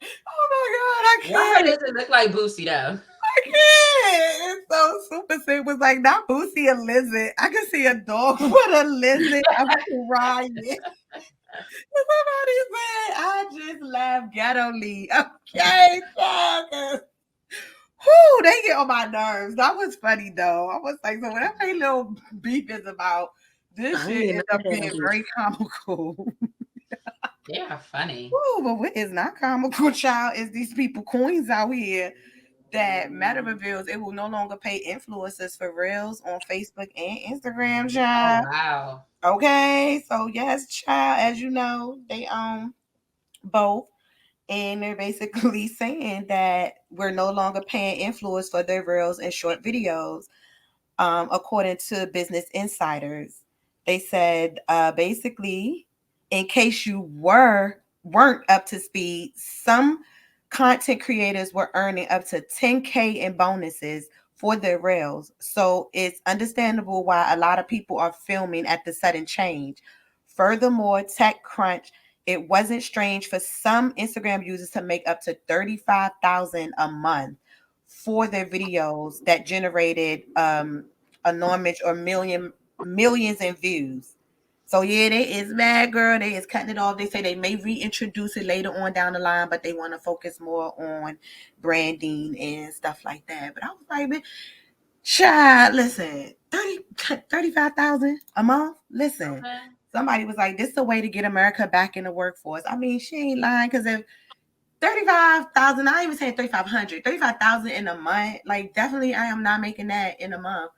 Oh my God, I Why can't. does it look like Boosie though? I can't. It's so super sick. Was like, not Boosie, a lizard. I can see a dog with a lizard. I'm crying. Somebody said, I just laughed ghettoly. Okay, Chaka. Whew, they get on my nerves. That was funny though. I was like, so whatever their little beef is about, this I shit ain't ends know up that being beef. very comical. They are funny. Ooh, but what is not comical, child, is these people coins out here that Meta reveals it will no longer pay influencers for reels on Facebook and Instagram, Oh child. wow. Okay, so yes, child, as you know, they own both. And they're basically saying that we're no longer paying influencers for their reels and short videos. According to Business Insiders, they said basically, in case you weren't up to speed, some content creators were earning up to 10K in bonuses for their reels. So it's understandable why a lot of people are filming at the sudden change. Furthermore, TechCrunch, it wasn't strange for some Instagram users to make up to $35,000 a month for their videos that generated enormous or millions in views. So yeah, they is mad, girl. They is cutting it off. They say they may reintroduce it later on down the line, but they want to focus more on branding and stuff like that. But I was like, man, child, listen, 35,000 a month. Listen, Okay. somebody was like, this is a way to get America back in the workforce. I mean, she ain't lying, because if 35,000, I even saying 3,500, 35,000 in a month, like definitely I am not making that in a month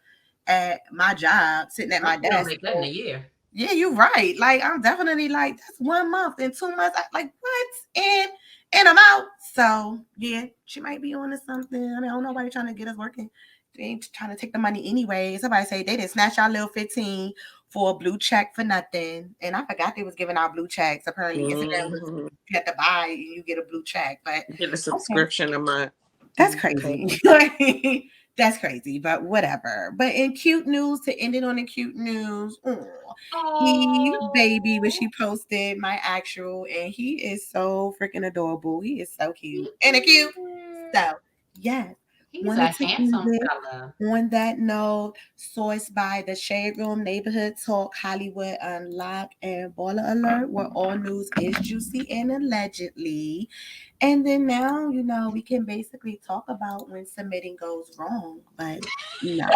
at my job, sitting at my You don't desk. make that in a year. Yeah, you're right. Like I'm definitely like, that's 1 month and 2 months. Like what? And I'm out. So yeah, she might be on to something. I mean, I don't know nobody trying to get us working. They ain't trying to take the money anyway. Somebody say they didn't snatch our little 15 for a blue check for nothing. And I forgot they was giving out blue checks. Apparently, Instagram was, you had to buy and you get a blue check. But Get a subscription a month. that's crazy. That's crazy, but whatever. But in cute news, to end it on the cute news, Eve baby, when she posted my actual, and he is so freaking adorable. He is so cute and a cute. So yes, He's wanted a to handsome end it fella. on that note. Sourced by the Shade Room, Neighborhood Talk, Hollywood Unlocked, and Baller Alert, where all news is juicy and allegedly. And then now, we can basically talk about when submitting goes wrong. But no,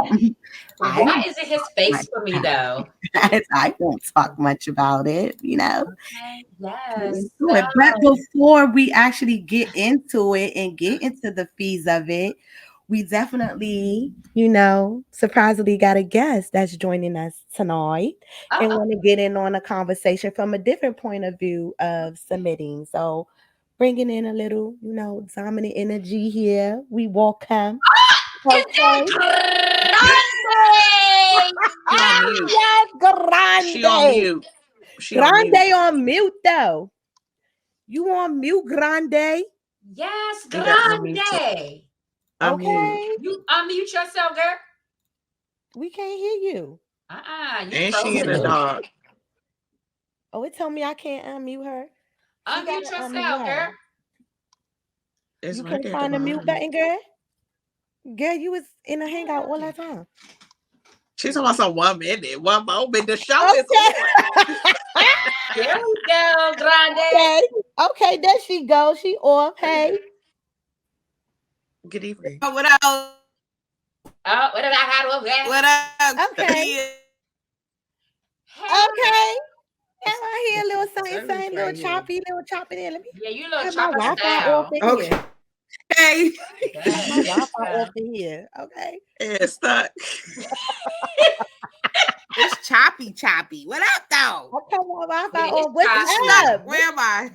Why is it his face for me though? I won't talk much about it, Okay. Yes. But before we actually get into it and get into the fees of it, we definitely, surprisingly got a guest that's joining us tonight and want to get in on a conversation from a different point of view of submitting. So bringing in a little, dominant energy here. We welcome. Okay. Yes, Grande. She on mute. Grande on mute though. You on mute, Grande? Yes, You got Grande. Okay. You unmute yourself, girl. We can't hear you. And she and a dog. Oh, it told me I can't unmute her. Unmute yourself, girl. It's You right can't there find the at the mute bottom. button, girl? Girl, you was in a hangout all that time. She's talking about some 1 minute, 1 moment. The show is on. There we go, Grande. Okay, there she goes. She off. Hey. Good evening. What up? Oh, what did I got over there? What up? Okay. Okay. Now I hear a little something, little choppy there. Let me. Yeah, you little have my chopper Wi-Fi style. off in here. Hey. My Wi-Fi off in here. Okay. It's stuck. It's choppy. What up, though? Okay, my Wi-Fi Yeah, off. What's It's up? stuck. Where am I?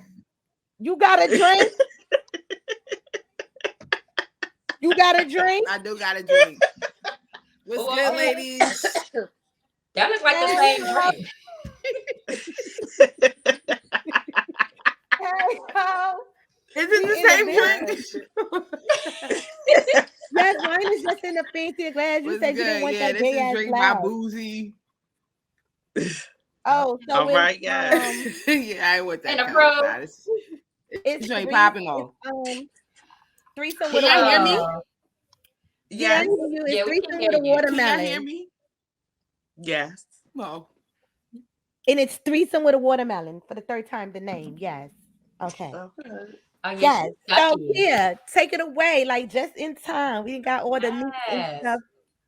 You got a drink? You got a drink? I do got a drink. What's good, ladies? That looks like the same drink. Is it the same drink? Yes, mine is just in a fancy glass. You said you didn't want that this gay is ass drink glass. by Boozy. Oh, so All it's right, yes. Yeah, I want that And kind of approved. side. it's Joint three. popping off. It's threesome Can with a y'all hear me? watermelon. Yeah, I Yes. hear you. It's Yeah, we threesome can with hear a you. Can y'all watermelon. hear me? Yes. Well, And it's threesome with a watermelon for the third time. The name, yes. Okay. Okay. Oh, yeah, Yes. she's So lucky. yeah, take it away, like just in time. We got all the meat and Yes. stuff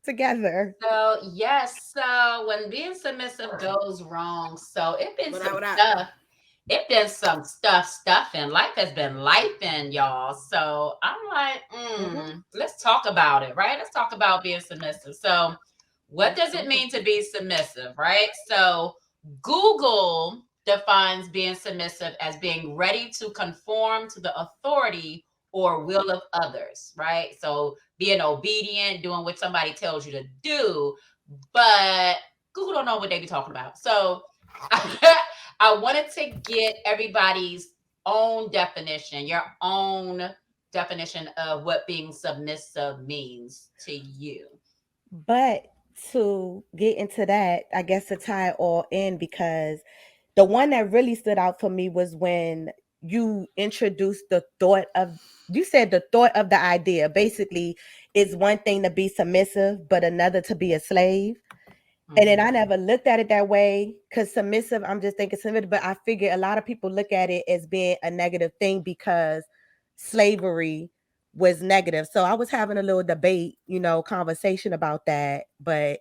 together. So yes, so when being submissive goes wrong, so it been What up, some what up? stuff. It been some stuff, and life has been lifing, y'all. So I'm like, let's talk about it, right? Let's talk about being submissive. So, what does it mean to be submissive, right? So, Google defines being submissive as being ready to conform to the authority or will of others, right? So, being obedient, doing what somebody tells you to do, but Google don't know what they be talking about. So, I wanted to get everybody's own definition, your own definition of what being submissive means to you. But to get into that, I guess to tie it all in, because the one that really stood out for me was when you introduced the thought of, you said the thought of the idea. Basically, it's one thing to be submissive, but another to be a slave. And then I never looked at it that way, because submissive, I'm just thinking submissive, but I figure a lot of people look at it as being a negative thing because slavery was negative. So I was having a little debate, conversation about that. But,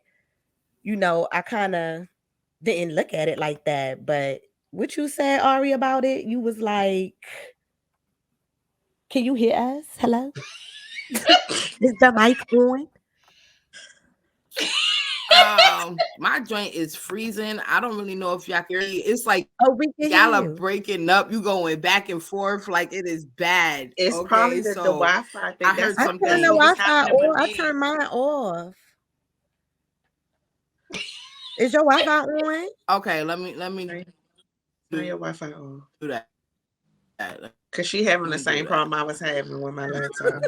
I kind of didn't look at it like that. But what you said, Ari, about it, you was like, can you hear us? Hello? Is the mic on? My joint is freezing. I don't really know if y'all can hear me. It's like we can y'all hear are you. breaking up. You going back and forth like it is bad. It's probably the Wi-Fi thing. I heard I something. turned the Wi-Fi on. I turned mine off. Is your Wi-Fi on? Okay, let me turn your Wi-Fi on. Do that. Cause she having the same problem I was having with my laptop.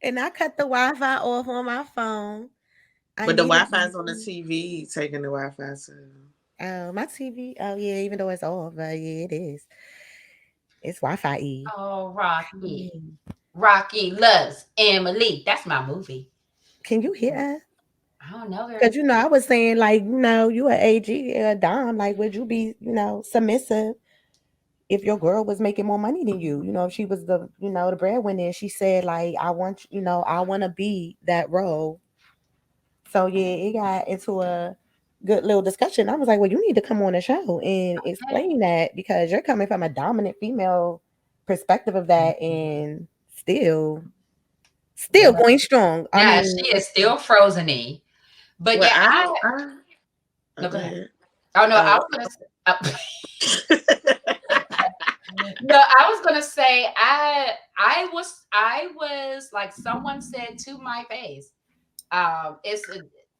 And I cut the Wi-Fi off on my phone. But the Wi-Fi is on the TV, taking the Wi-Fi too. Oh, my TV. Oh yeah, even though it's off, but yeah, it is. It's Wi-Fi. Oh, Rocky loves Emily. That's my movie. Can you hear us? I don't know. Because I was saying, like, you an AG, a Dom, like, would you be, submissive if your girl was making more money than you? If she was the, the breadwinner, and she said, like, I want to be that role. So yeah, it got into a good little discussion. I was like, well, you need to come on the show and explain that, because you're coming from a dominant female perspective of that, and still going strong. Yeah, she is still frozen-y. But well, yeah, no, go ahead. Oh no, I was gonna. No, I was gonna say I was like, someone said to my face,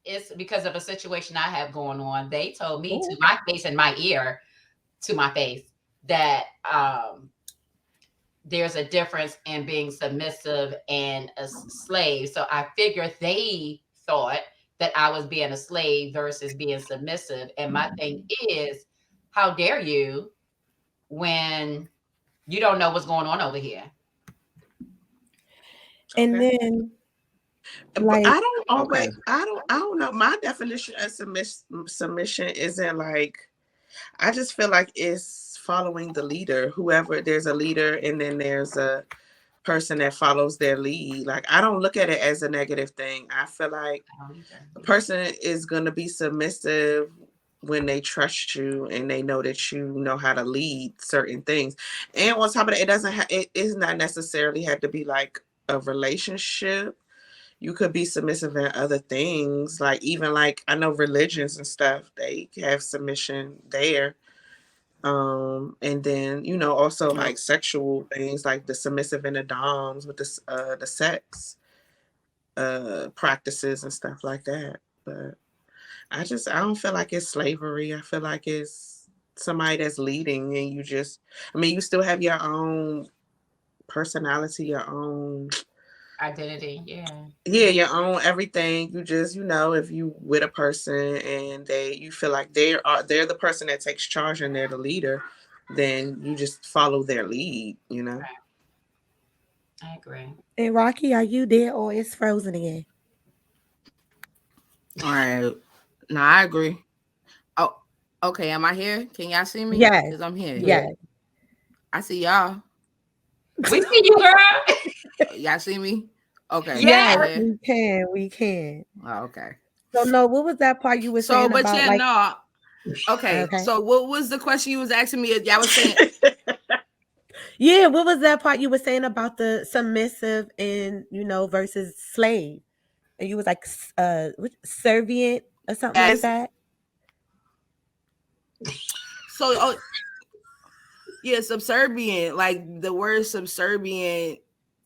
it's because of a situation I have going on. They told me to my face and my ear, to my face, that there's a difference in being submissive and a slave. So I figure they thought that I was being a slave versus being submissive. And my thing is, how dare you when you don't know what's going on over here? And then, like, I don't know. My definition of submission isn't like, I just feel like it's following the leader. Whoever, there's a leader and then there's a person that follows their lead. Like, I don't look at it as a negative thing. I feel like a person is going to be submissive when they trust you and they know that you know how to lead certain things. And on top of that, it is not necessarily have to be like a relationship. You could be submissive in other things, like even like, I know religions and stuff, they have submission there. And then, also like sexual things, like the submissive and the doms with the sex practices and stuff like that. But I don't feel like it's slavery. I feel like it's somebody that's leading, and you still have your own personality, your own Identity, yeah. Yeah, you own everything. You just, if you with a person and you feel like they're the person that takes charge and they're the leader, then you just follow their lead, Right. I agree. And Rocky, are you there or it's frozen again? All right. No, I agree. Oh, okay. Am I here? Can y'all see me? Yes. Because I'm here. Yes. I see y'all. We see you, girl. Y'all see me? Okay. Yes, Yeah. we can. We can. Oh, okay. So no, what was that part you were saying but about? yeah, Like, no. Okay. So what was the question you was asking me? Y'all was saying. Yeah, what was that part you were saying about the submissive and versus slave? And you was like servient or something like that. So yeah, subservient. Like the word subservient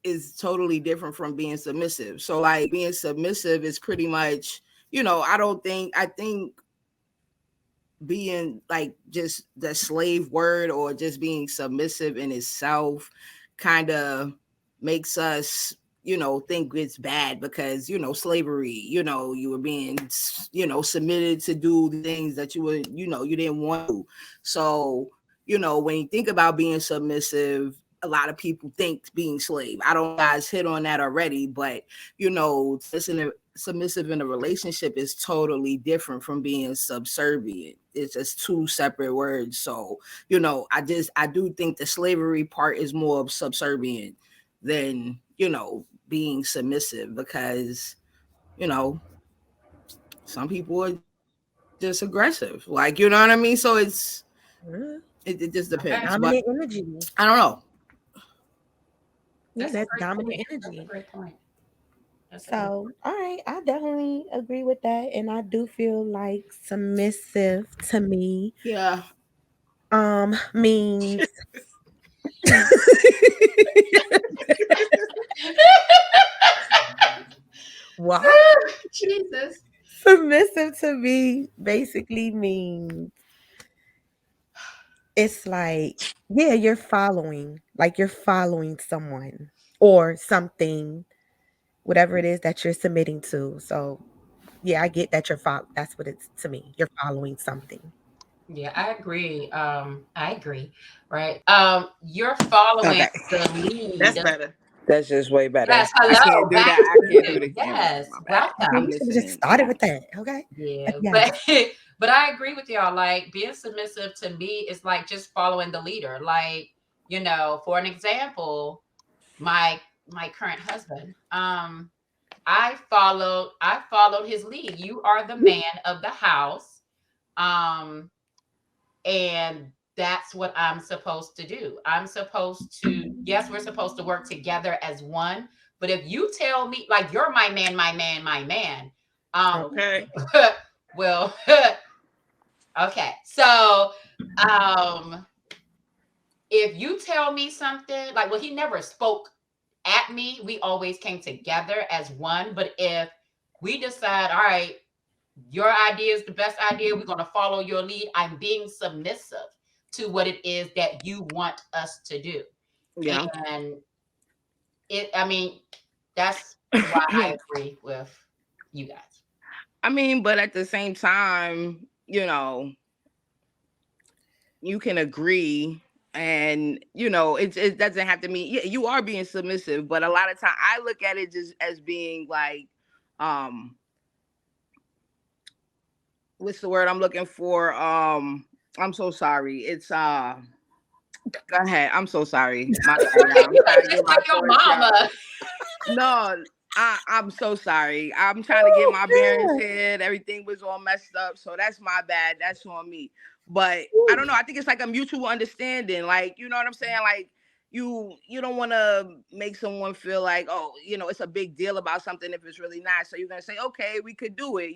is totally different from being submissive. So like being submissive is pretty much, I think being like just the slave word or just being submissive in itself kind of makes us think it's bad because slavery, you were being submitted to do the things that you were you didn't want to. So when you think about being submissive, a lot of people think being slave. I don't guys hit on that already, but submissive in a relationship is totally different from being subservient. It's just two separate words. So, I do think the slavery part is more of subservient than, being submissive because, some people are just aggressive. Like, you know what I mean? So it just depends. Dominant energy. I don't know. Yeah, that's dominant energy. That's a great point. So, all right, I definitely agree with that, and I do feel like submissive to me, means what? Jesus. Submissive to me basically means it's like, yeah, you're following someone or something, whatever it is that you're submitting to. So, yeah, I get that that's what it's to me. You're following something. Yeah, I agree. Right. You're following the lead. That's better. That's just way better. Yes, I hello. can't do back that. I to can't do you. it again. Yes, My bad. welcome. You should have just started with that, okay? Yeah, Yeah. but I agree with y'all. Like being submissive to me is like just following the leader. Like, for an example, my current husband, I followed his lead. You are the man of the house. And that's what I'm supposed to do. I'm supposed to, yes, we're supposed to work together as one. But if you tell me, like, you're my man, okay. Well, okay. So, if you tell me something, like, well, he never spoke at me. We always came together as one. But if we decide, all right, your idea is the best idea, we're going to follow your lead, I'm being submissive to what it is that you want us to do. Yeah. And that's why I agree with you guys. But at the same time, you can agree, and it doesn't have to mean you are being submissive, but a lot of time I look at it just as being like, what's the word I'm looking for? I'm so sorry. It's go ahead. I'm so sorry. My your mama. No, I'm so sorry. I'm trying to get my bearings here. Everything was all messed up. So that's my bad. That's on me. But I don't know. I think it's like a mutual understanding. Like, you know what I'm saying? Like you don't want to make someone feel like, oh, it's a big deal about something if it's really not. So you're going to say, okay, we could do it,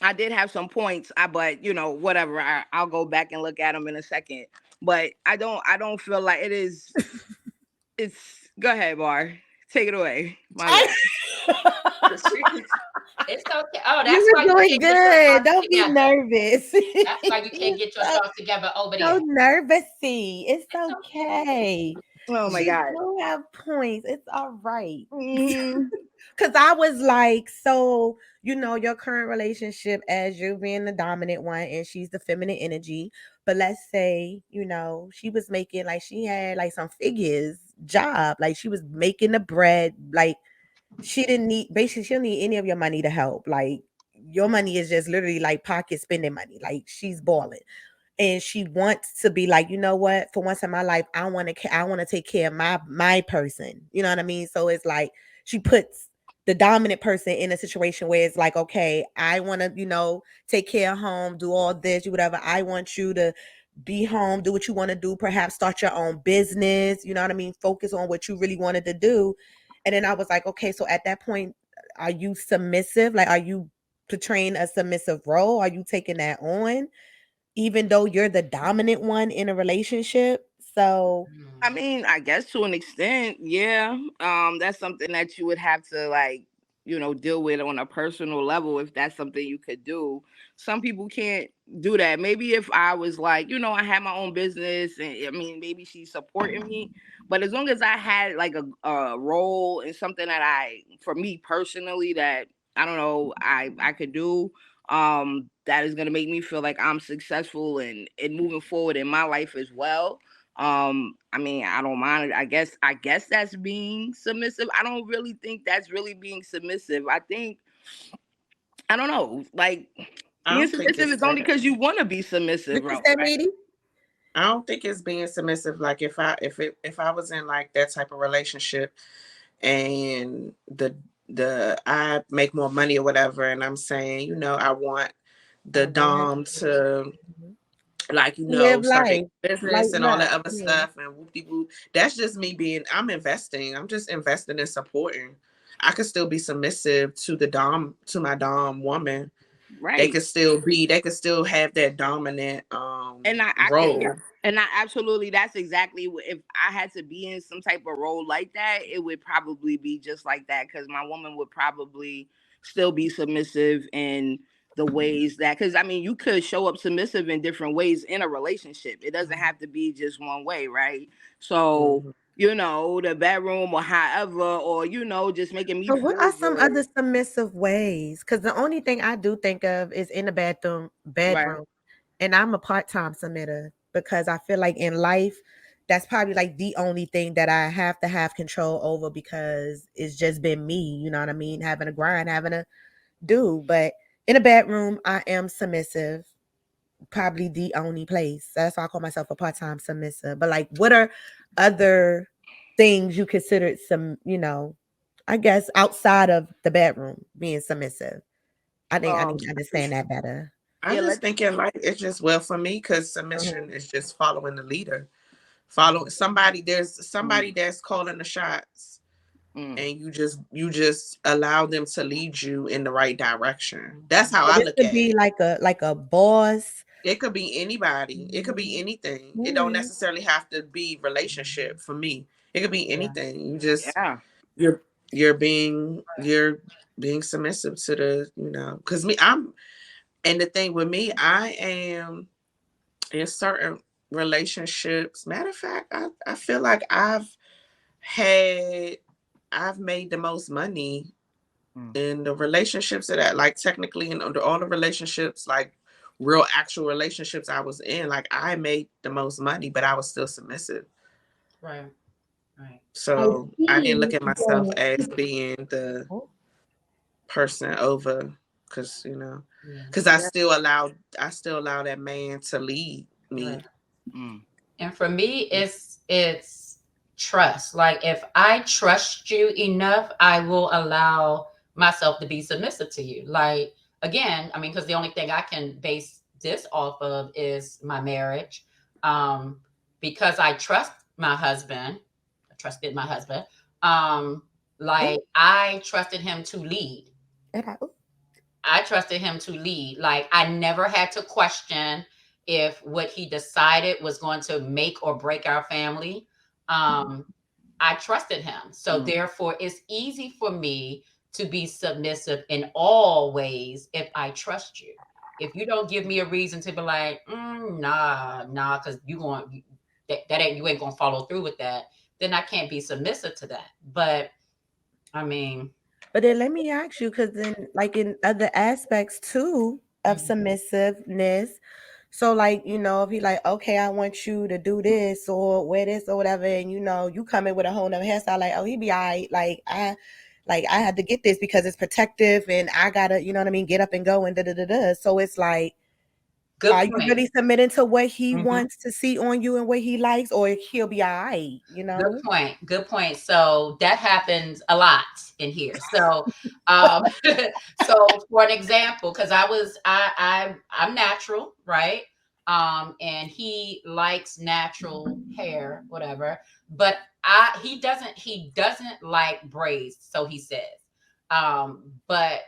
I did have some points, but whatever. I'll go back and look at them in a second. But I don't feel like it is. It's go ahead, Bar. Take it away. It's okay. Oh, that's you why were doing good. Don't be nervous. That's why you can't get yourself together over there. So nervousy. It's okay. Oh my She God. do have points. It's all right. Mhm. Cause I was like, so your current relationship as you being the dominant one and she's the feminine energy. But let's say, she was making like she had like some figures job, like she was making the bread, like she didn't need basically she don't need any of your money to help. Like your money is just literally like pocket spending money. Like she's balling. And she wants to be like, you know what? For once in my life, I want to take care of my person. You know what I mean? So it's like she puts the dominant person in a situation where it's like, okay, I want to, take care of home, do all this, do whatever. I want you to be home, do what you want to do, perhaps start your own business. You know what I mean? Focus on what you really wanted to do. And then I was like, okay, so at that point, are you submissive? Like, are you portraying a submissive role? Are you taking that on? Even though you're the dominant one in a relationship. So I mean, I guess to an extent, yeah. That's something that you would have to like, deal with on a personal level if that's something you could do. Some people can't do that. Maybe if I was like, I had my own business and I mean, maybe she's supporting me. But as long as I had like a role in something that for me personally, that I don't know, I could do, that is gonna make me feel like I'm successful and moving forward in my life as well. I mean, I don't mind it. I guess that's being submissive. I don't really think that's really being submissive. I don't know, like I being don't think submissive it's is only that. because you want to be submissive, right? I don't think it's being submissive. Like if I was in like that type of relationship and the I make more money or whatever, and I'm saying, I want the dom to like, live start their life, business and lighten all up. that other Yeah. stuff and whoop-de-whoop. That's just me I'm investing. I'm just investing and supporting. I could still be submissive to my dom woman. Right. They could still have that dominant And I role. could, and I absolutely, that's exactly what, if I had to be in some type of role like that, it would probably be just like that, because my woman would probably still be submissive in the ways that, because I mean, you could show up submissive in different ways in a relationship. It doesn't have to be just one way, right? So, the bedroom or however, or, just making me So what feel are some good. other submissive ways? Because the only thing I do think of is in the bedroom, and I'm a part-time submitter because I feel like in life, that's probably like the only thing that I have to have control over because it's just been me, you know what I mean? Having a grind, having to do. But in a bedroom, I am submissive. Probably the only place. That's why I call myself a part-time submissive. But like, what are other things you consider I guess outside of the bedroom being submissive? I think I need to understand that better. I just think in life it's just for me, because submission is just following the leader. Follow somebody. There's somebody that's calling the shots, and you just allow them to lead you in the right direction. That's how I This look could at be it. like a boss. It could be anybody. It could be anything. It don't necessarily have to be relationship for me. It could be anything. You just you're being submissive to the, because and the thing with me, I am in certain relationships. Matter of fact, I feel like I've made the most money in the relationships that like technically in under all the relationships, like real actual relationships I was in, like I made the most money, but I was still submissive. Right. So I didn't look at myself as being the person over, because I still allow that man to lead me. And for me, it's trust. Like if I trust you enough, I will allow myself to be submissive to you. Like again, I mean, because the only thing I can base this off of is my marriage. Because I trusted my husband. Like I trusted him to lead. I trusted him to lead. Like I never had to question if what he decided was going to make or break our family. I trusted him. So therefore it's easy for me to be submissive in all ways if I trust you. If you don't give me a reason to be like, nah, because that ain't, you ain't gonna follow through with that, then I can't be submissive to that. But I mean, but then let me ask you, because then like in other aspects too of submissiveness, so like, if he like, okay, I want you to do this or wear this or whatever, and you come in with a whole nother hairstyle, like, oh, he be all right, like I had to get this because it's protective and I gotta, you know what I mean, get up and go and da. So it's like, are you really submitting to what he wants to see on you and what he likes, or he'll be all right, Good point. Good point. So that happens a lot in here. So, so for an example, because I'm natural, right? And he likes natural hair, whatever. But he doesn't like braids, so he says. But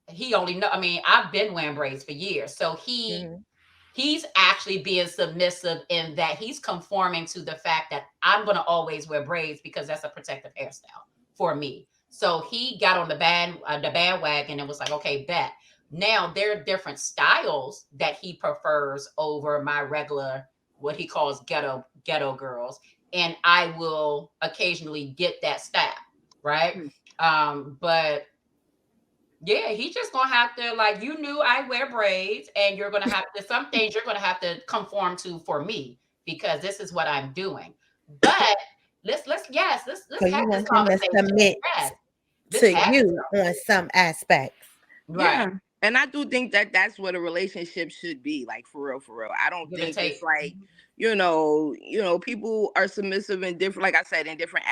he only know. I mean, I've been wearing braids for years, so he's actually being submissive in that he's conforming to the fact that I'm going to always wear braids because that's a protective hairstyle for me. So he got on the bandwagon and was like, okay, bet. Now there are different styles that he prefers over my regular, what he calls ghetto girls. And I will occasionally get that style, right? But yeah, he's just gonna have to, like, I wear braids, and you're gonna have to, some things you're gonna have to conform to for me because this is what I'm doing. But let's so have you this want him to conversation. submit to you on some aspects. Right. Yeah. And I do think that that's what a relationship should be, like, for real, for real. I don't Give and think it's take. like, people are submissive in different, like I said, in different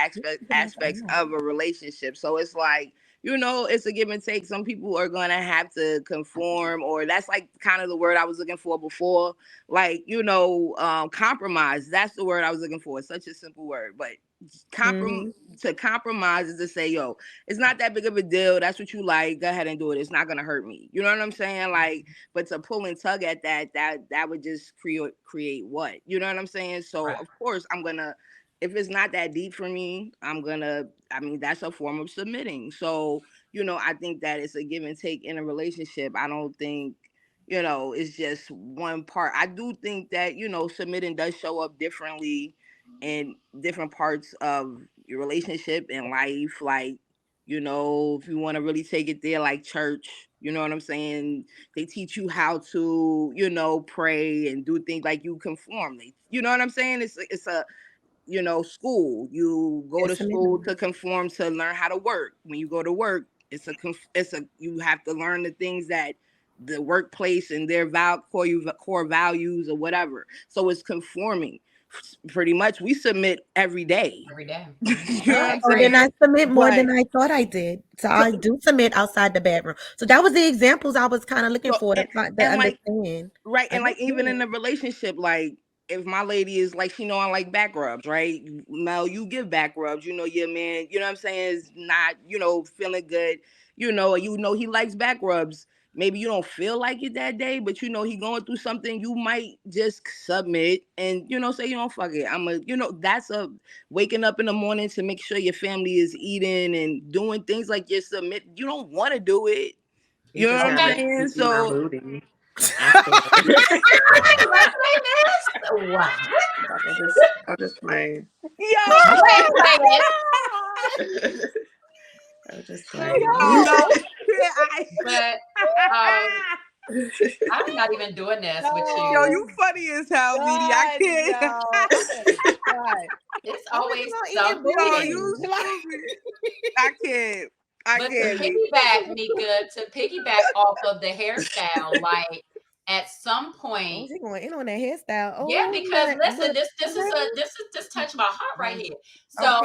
aspects of a relationship. So it's like, it's a give and take. Some people are gonna have to conform, or that's like kind of the word I was looking for before. Like, compromise. That's the word I was looking for. It's such a simple word, but to compromise is to say, yo, it's not that big of a deal. That's what you like. Go ahead and do it. It's not gonna hurt me. You know what I'm saying? Like, but to pull and tug at that would just create what? You know what I'm saying? So of course I'm gonna, if it's not that deep for me, that's a form of submitting. So, I think that it's a give and take in a relationship. I don't think, it's just one part. I do think that, submitting does show up differently in different parts of your relationship and life. Like, if you want to really take it there, like church, you know what I'm saying? They teach you how to, pray and do things, like you conform. You know what I'm saying? It's a school. You go to school to conform, to learn how to work. When you go to work, you have to learn the things that the workplace and their core values or whatever. So it's conforming. Pretty much, we submit every day. Every day. You know what I'm Oh, saying? then I submit more than I thought I did. So I do submit outside the bedroom. So that was the examples I was kind of looking for to understand. Right. And like, even in a relationship, like, if my lady is like, I like back rubs, right? Now you give back rubs, your man, you know what I'm saying, is not, feeling good, he likes back rubs. Maybe you don't feel like it that day, but he going through something. You might just submit and, say, fuck it. That's a waking up in the morning to make sure your family is eating and doing things like you submit. You don't want to do it. You know what I'm saying? So I'm just playing. I'm just playing. But I'm not even doing this with you. Yo, you funny as hell, BD. I can't. It's always something. I can't. But to piggyback, Meika, to piggyback off of the hairstyle, like, at some point, she going in on that hairstyle. Oh, yeah, because listen, this touched my heart right here. So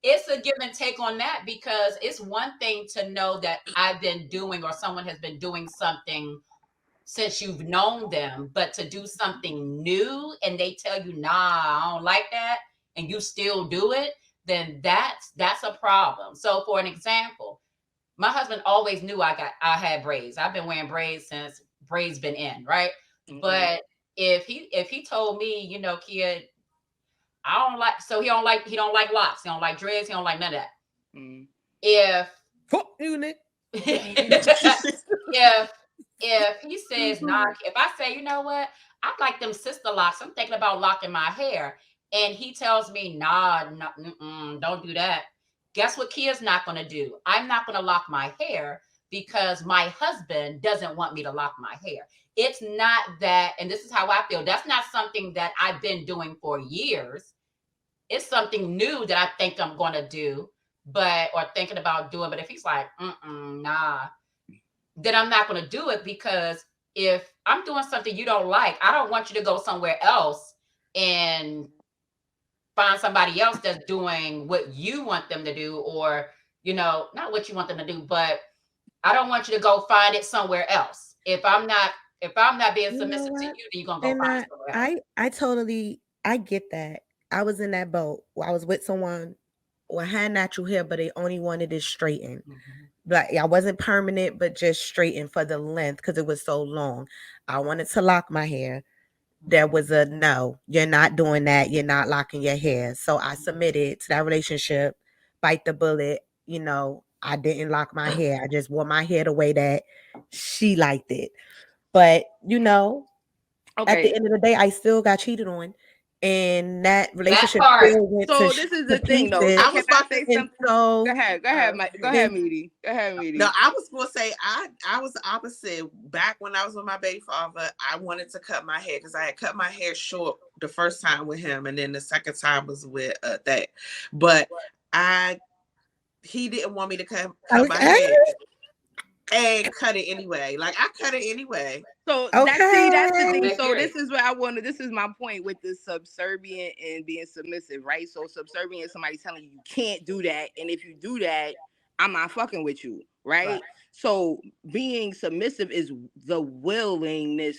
it's a give and take on that, because it's one thing to know that I've been doing, or someone has been doing something since you've known them, but to do something new and they tell you, nah, I don't like that, and you still do it, then that's a problem. So for an example, my husband always knew I had braids. I've been wearing braids since braids been in, right? Mm-hmm. But if he told me, Kia, I don't like, so he don't like locks, he don't like dreads, he don't like none of that. Mm. If he says, nah, if I say, you know what, I like them sister locks, I'm thinking about locking my hair, and he tells me, nah, don't do that. Guess what Kia's not going to do? I'm not going to lock my hair because my husband doesn't want me to lock my hair. It's not that, and this is how I feel. That's not something that I've been doing for years. It's something new that I think I'm going to do, or thinking about doing. But if he's like, nah, then I'm not going to do it, because if I'm doing something you don't like, I don't want you to go somewhere else and find somebody else that's doing what you want them to do, or, not what you want them to do, but I don't want you to go find it somewhere else. If I'm not being submissive to you, then you're going to go find it somewhere else. I get that. I was in that boat. I was with someone who had natural hair, but they only wanted it straightened. Like, I wasn't permanent, but just straightened for the length because it was so long. I wanted to lock my hair. There was a no, you're not doing that. You're not locking your hair. So I submitted to that relationship, bite the bullet. I didn't lock my hair. I just wore my hair the way that she liked it. But, at the end of the day, I still got cheated on. And that relationship still went so to this is to the thing, though. pieces. I was about to say something. So, go ahead, Go ahead, Meaty. Go ahead, Meaty. No, I was gonna say I was the opposite. Back when I was with my baby father, I wanted to cut my hair because I had cut my hair short the first time with him, and then the second time was with that. But he didn't want me to cut my hair and cut it anyway. Like, I cut it anyway. So that's the thing. So this is what I wanted. This is my point with the subservient and being submissive, right? So subservient is somebody telling you can't do that, and if you do that, I'm not fucking with you, right? So being submissive is the willingness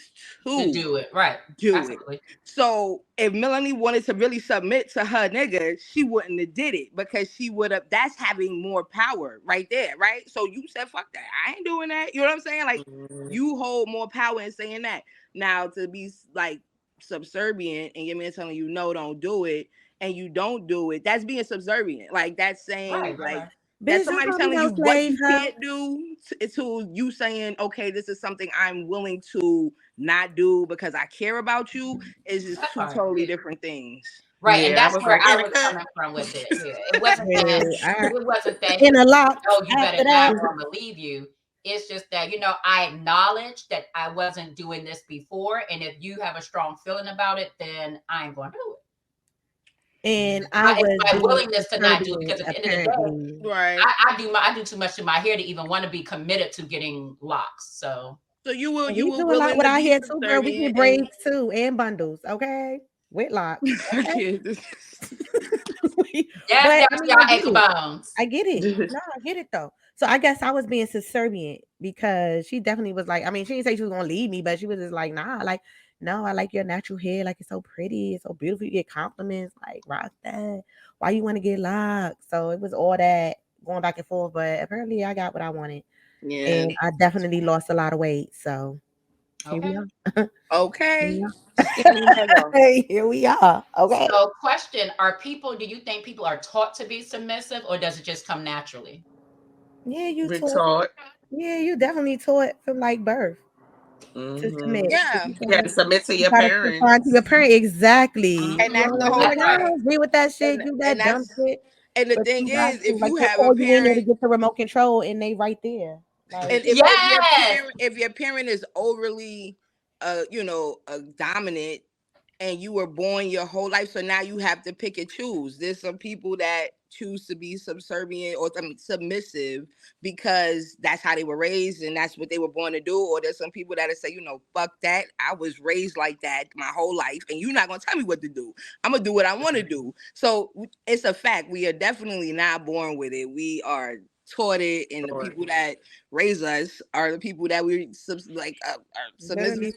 to do it, right? Do Absolutely. it. So if Melanie wanted to really submit to her nigga, she wouldn't have did it, because she would have. That's having more power right there, right? So you said, "Fuck that, I ain't doing that." You know what I'm saying? Like, you hold more power in saying that. Now, to be like subservient and your man telling you no, don't do it, and you don't do it, that's being subservient. Like, that's saying that's somebody telling you what you can't do to you saying, okay, this is something I'm willing to not do because I care about you, is just two totally different things. Right, and that's where I was coming from with it. Yeah, it wasn't that. It wasn't that. In a lot. Oh, you better not, or I'm gonna leave you. It's just that, I acknowledge that I wasn't doing this before, and if you have a strong feeling about it, then I ain't gonna do it. And it's my willingness to not do it, because at the end of the day, right, I do too much to my hair to even want to be committed to getting locks. So you will do a lot with our hair too, girl. We get braids too and bundles, okay, with locks. Okay? I get it. No, I get it though. So I guess I was being subservient because she definitely was like, she didn't say she was gonna leave me, but she was just like, nah, like, no, I like your natural hair. Like, it's so pretty, it's so beautiful. You get compliments, like, rock that. Why you want to get locked? So it was all that going back and forth, but apparently I got what I wanted. Yeah. And I definitely lost a lot of weight. So here we are. Okay. Here we are. Okay. So question, do you think people are taught to be submissive, or does it just come naturally? Yeah, you taught. Yeah, you definitely taught from like birth. To submit. Yeah, you gotta submit to your parents. To your parent, exactly. And that's the whole I don't agree with that shit. Do that dumb shit. And the thing is, if you have a a parent to get the remote control, and they right there. Like, and if your parent is overly, dominant, and you were born your whole life, so now you have to pick and choose. There's some people that choose to be subservient or submissive because that's how they were raised and that's what they were born to do. Or there's some people that say, fuck that. I was raised like that my whole life, and you're not gonna tell me what to do. I'm gonna do what I want to do. So it's a fact. We are definitely not born with it. We are taught it, and the people that raise us are the people that we are submissive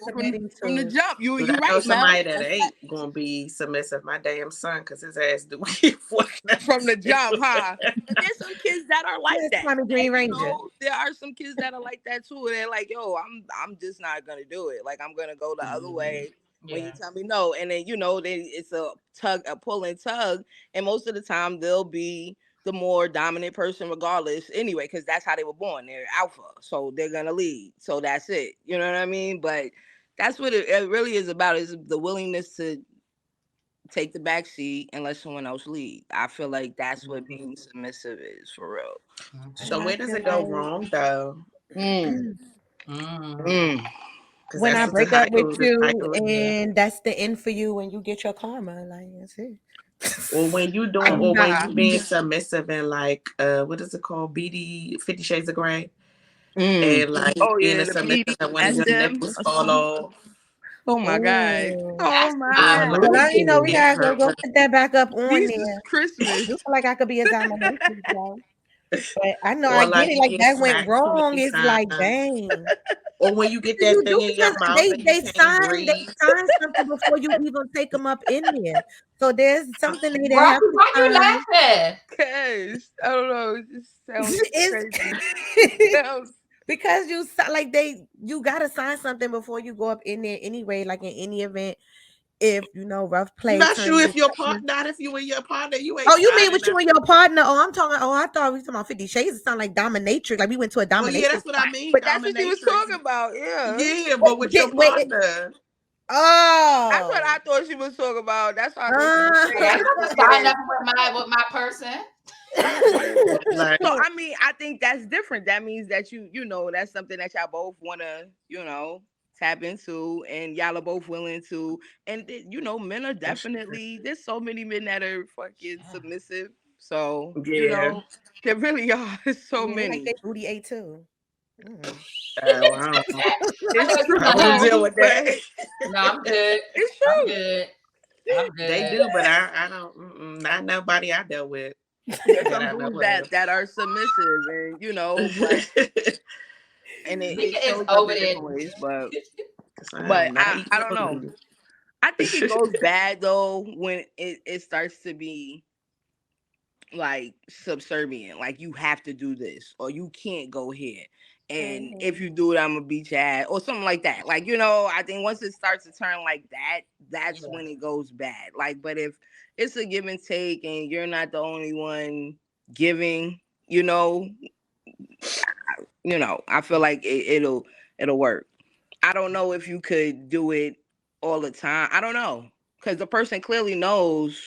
from the jump. You right, somebody that ain't gonna be submissive. My damn son, because his ass do from the jump, huh? But there's some kids that are like that. Green Ranger. There are some kids that are like that too. They're like, yo, I'm just not gonna do it. Like, I'm gonna go the other way. When you tell me no, and then it's a pull and tug, and most of the time they'll be the more dominant person regardless anyway, because that's how they were born. They're alpha, so they're gonna lead. So that's it. You know what I mean? But that's what it really is about, is the willingness to take the back seat and let someone else lead. I feel like that's what being submissive is for real. So where does it go wrong though? Mm. When I that's break the up with cycle, you again. and that's the end for you when you get your karma, like that's it. Or when you doing, or when you being submissive and like, what is it called? 50 Shades of Grey. And like being a submissive and one of your nipples fall off. Oh my God. Oh my And God. Well, you know, we get gotta hurt. go put that back up on Jesus there. Christmas. You feel like I could be a dominatrix, though. But I know Or I like get it. you Like get that went smacked too wrong. many It's like, times. dang. Or when you get that You thing do in your because mouth they and you can't breathe. sign something before you even take them up in there. So there's something they Why have to you sign. laughing? Because I don't know. It just sounds crazy. Because you gotta sign something before you go up in there anyway. Like in any event, if you know rough play. You're not sure if your partner. not if you and your partner, you ain't. Oh, you mean with signing you and your partner? Oh, I'm talking. Oh, I thought we were talking about 50 Shades. It sounds like dominatrix. Like we went to a dominatrix. Well, yeah, that's what I mean. But that's what she was talking about. Yeah. Yeah, but with your partner. Oh, that's what I thought she was talking about. That's why I thought she was Yeah, saying. I'm sign up with my person. So I mean, I think that's different. That means that you know that's something that y'all both want to tap into, and y'all are both willing to. And you know, men are definitely there's so many men that are fucking submissive. So you know, there really are so many. Like they booty ate too. Wow. It's true. I don't deal with that. No, I'm good. It's true. I'm good. I'm good. They do, but I don't. Not nobody I dealt with. There's some dudes that are submissive, and you know, but and it shows up in different ways. But I don't know. I think it goes bad though when it starts to be like subservient, like you have to do this or you can't go here. And if you do it, I'm gonna beat your ass or something like that. Like, you know, I think once it starts to turn like that, that's when it goes bad. Like, but if it's a give and take and you're not the only one giving, you know, I feel like it'll work. I don't know if you could do it all the time. I don't know. Because the person clearly knows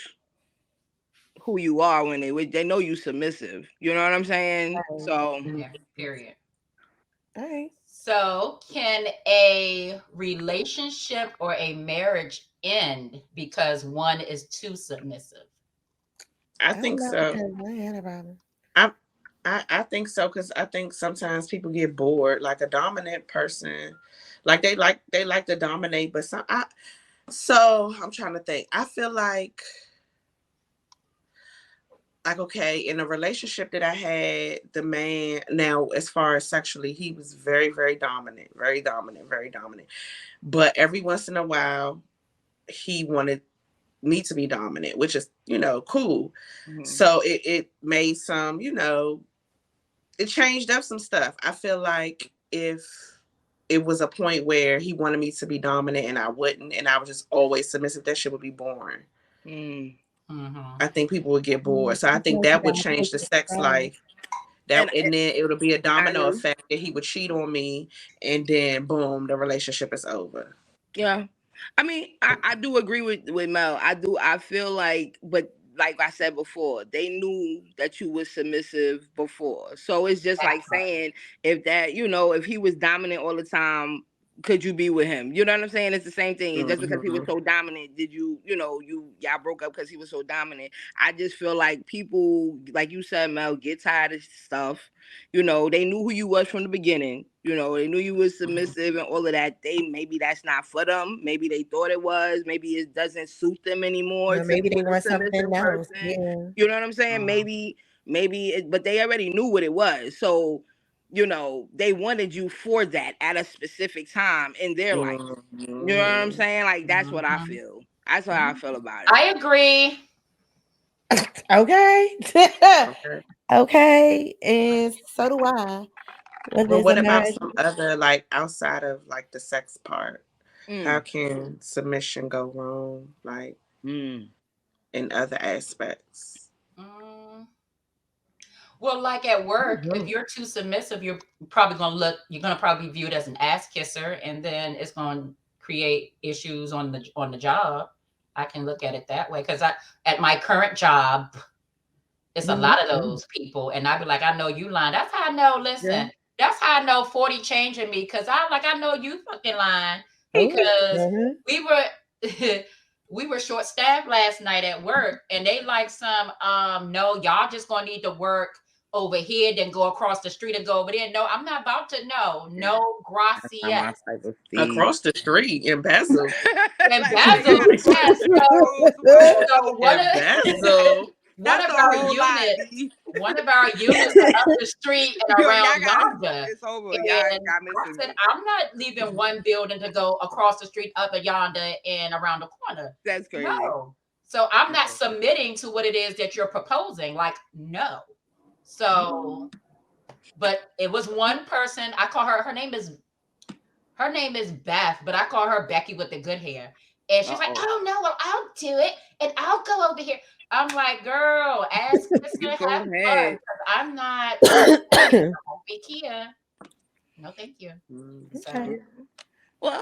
who you are when they know you submissive. You know what I'm saying? So yeah, period. All right. So can a relationship or a marriage end because one is too submissive? I think so. I think so because I think sometimes people get bored. Like a dominant person, like they like to dominate, but so I'm trying to think. I feel like okay, in a relationship that I had, the man, now as far as sexually, he was very, very dominant, very dominant, very dominant. But every once in a while, he wanted me to be dominant, which is, cool. Mm-hmm. So it made some, it changed up some stuff. I feel like if it was a point where he wanted me to be dominant and I wouldn't, and I was just always submissive, that shit would be boring. Mm-hmm. I think people would get bored. So I think that would change the sex life. And then it would be a domino effect that he would cheat on me, and then boom, the relationship is over. Yeah. I mean, I do agree with Mel. I feel like, but like I said before, they knew that you was submissive before. So it's just like saying if he was dominant all the time, could you be with him? You know what I'm saying? It's the same thing. Mm-hmm. Just because he was so dominant, did y'all broke up because he was so dominant? I just feel like people, like you said, Mel, get tired of stuff. They knew who you was from the beginning. They knew you was submissive and all of that. Maybe that's not for them. Maybe they thought it was. Maybe it doesn't suit them anymore. Maybe they want something else. Yeah. You know what I'm saying? But they already knew what it was. So, they wanted you for that at a specific time in their life. You know what I'm saying? Like, that's what I feel. That's how I feel about it. I agree. Okay. Okay. And so do I. Well, what about some other, like, outside of, like, the sex part? How can submission go wrong, like, in other aspects? Well, like at work, if you're too submissive, you're probably be viewed as an ass kisser, and then it's going to create issues on the job. I can look at it that way because at my current job, it's a lot of those people, and I'd be like, I know you lying. That's how I know. Listen, that's how I know 40 changing me because I know you fucking lying because we were we were short staffed last night at work, and they like some no, y'all just gonna need to work over here, then go across the street and go over there. No, I'm not about to. No, gracias. Across the street, embezzle. Embezzle, yes. So one of our units are up the street and around yonder. It's over. And I said, I'm not leaving one building to go across the street, up and yonder, and around the corner. That's crazy. No. So I'm not submitting to what it is that you're proposing. Like, no. So, but it was one person. I call her name is Beth, but I call her Becky with the good hair. And she's like, oh no, well, I'll do it. And I'll go over here. I'm like, girl, ask Krista, have fun. Because I'm not be here. No, thank you. So. Well,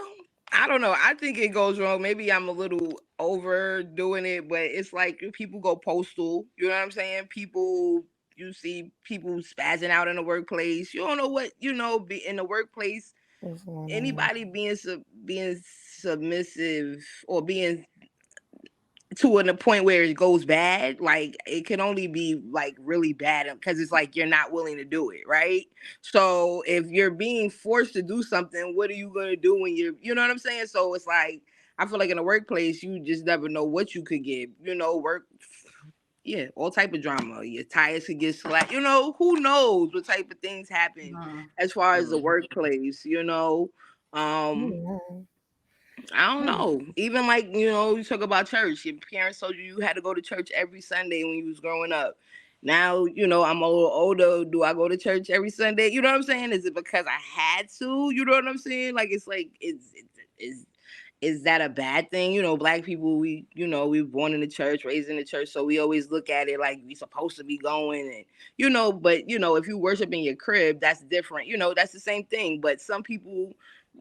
I don't know. I think it goes wrong. Maybe I'm a little overdoing it, but it's like people go postal. You know what I'm saying? You see people spazzing out in the workplace. You don't know what, be in the workplace. Anybody being submissive or being to a point where it goes bad, like it can only be like really bad because it's like you're not willing to do it, right? So if you're being forced to do something, what are you gonna do when you know what I'm saying? So it's like I feel like in the workplace, you just never know what you could get. All type of drama. Your tires could get slapped. Who knows what type of things happen as far as the workplace, I don't know. Even like, you talk about church. Your parents told you had to go to church every Sunday when you was growing up. Now, I'm a little older. Do I go to church every Sunday? You know what I'm saying? Is it because I had to? You know what I'm saying? Like, it's like, is that a bad thing? Black people, we were born in the church, raised in the church. So we always look at it like we supposed to be going and, but, if you worship in your crib, that's different. That's the same thing. But some people,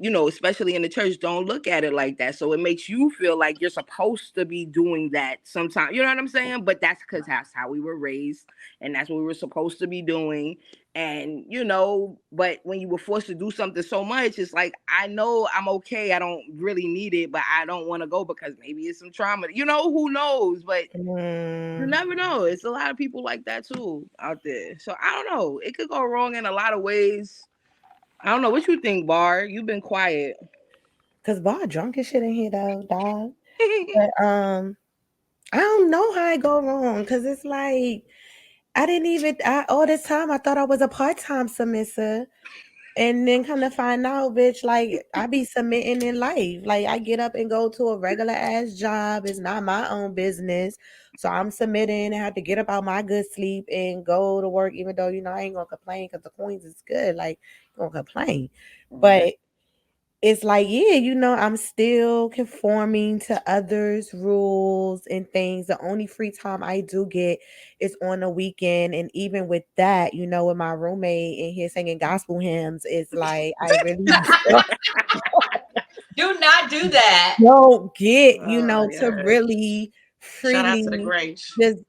especially in the church, don't look at it like that. So it makes you feel like you're supposed to be doing that sometimes. You know what I'm saying? But that's because that's how we were raised and that's what we were supposed to be doing. And, but when you were forced to do something so much, it's like, I know I'm okay. I don't really need it, but I don't want to go because maybe it's some trauma. Who knows? But you never know. It's a lot of people like that too out there. So I don't know. It could go wrong in a lot of ways. I don't know. What you think, Bar? You've been quiet. Cause Bar drunk and shit in here though, dog. But I don't know how it go wrong. Cause it's like all this time I thought I was a part-time submissive. And then come to find out, bitch, like I be submitting in life. Like I get up and go to a regular ass job. It's not my own business. So I'm submitting and have to get up out my good sleep and go to work, even though, I ain't gonna complain because the coins is good. Like, I'm gonna complain. But it's like, I'm still conforming to others' rules and things. The only free time I do get is on the weekend. And even with that, with my roommate in here singing gospel hymns, it's like, I really do not do that. Don't get, to really freely Shout out to the Grace. just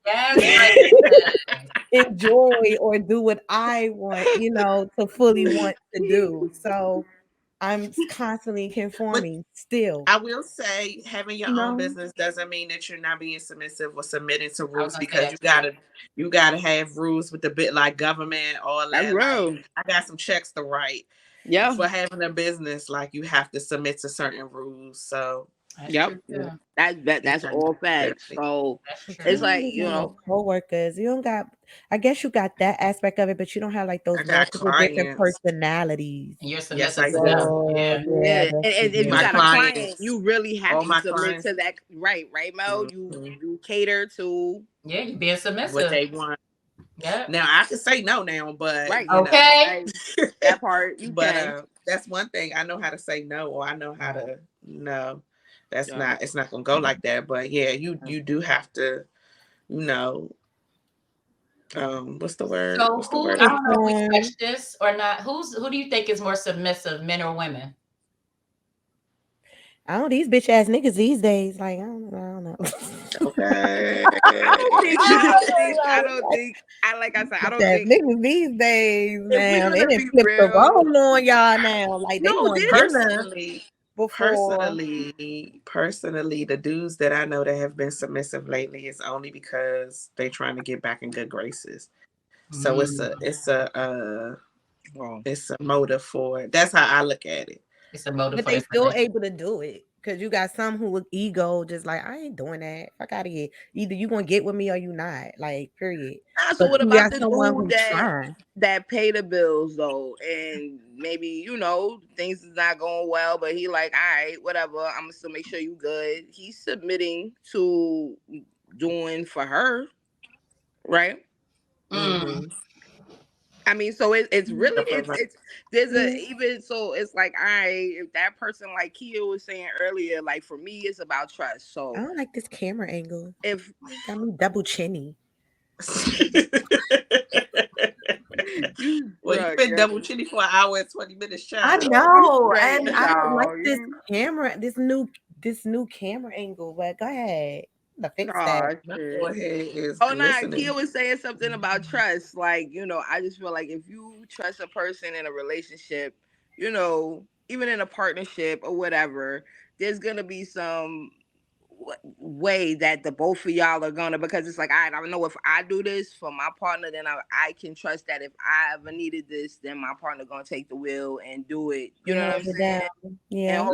enjoy or do what I want, to fully want to do. So I'm constantly conforming still. I will say having your own business doesn't mean that you're not being submissive or submitting to rules, because you gotta have rules with the bit like government or like, I got some checks to write. Yeah. For having a business, like you have to submit to certain rules. So that's all facts. So it's like, co-workers, you don't got, I guess you got that aspect of it, but you don't have like those multiple different personalities. You're yes, I do. Yeah. And if you got a client, you really have to submit to that. Right, Mel? You cater to you being submissive. What they want. Yeah. Now I can say no now, but that part you but that's one thing. I know how to say no, or I know how to no. That's not. It's not gonna go like that. But yeah, you do have to. What's the word? So I don't know if we touched this or not. Who do you think is more submissive, men or women? I don't these bitch ass niggas these days. Like, I don't know. Okay. I don't think. Like I said, I Bitch don't ass think. niggas these days, If we're man. They gonna didn't be flip the real, roll on y'all now. Like they No, want this dinner before. personally, the dudes that I know that have been submissive lately is only because they're trying to get back in good graces. So it's a motive for it. That's how I look at it. It's a motive But for they the still submission. able to do it. Cause you got some who with ego, just like I ain't doing that. Fuck out of here. Either you gonna get with me or you not. Like, period. So But what you about got the someone dude who's trying. that pay the bills though, and maybe things is not going well, but he like, all right, whatever. I'm gonna still make sure you good. He's submitting to doing for her, right? Mm-hmm. I mean, so it's really it's there's a Yeah. even so it's like if that person like Kia was saying earlier, like for me it's about trust. I So don't like this camera angle. if Got me double chinny. Well, you've been double chinny for an hour and 20 minutes, I child. know, Right, and I don't like y'all. this camera, this new camera angle. But go ahead, to fix that. My forehead is Oh nah, Kia glistening. was saying something about trust. Like, I just feel like if you trust a person in a relationship, even in a partnership or whatever, there's gonna be some way that the both of y'all are gonna, because it's like, all right, I know if I do this for my partner, then I can trust that if I ever needed this, then my partner gonna take the wheel and do it. You know what I'm Hold it saying? down. Yeah.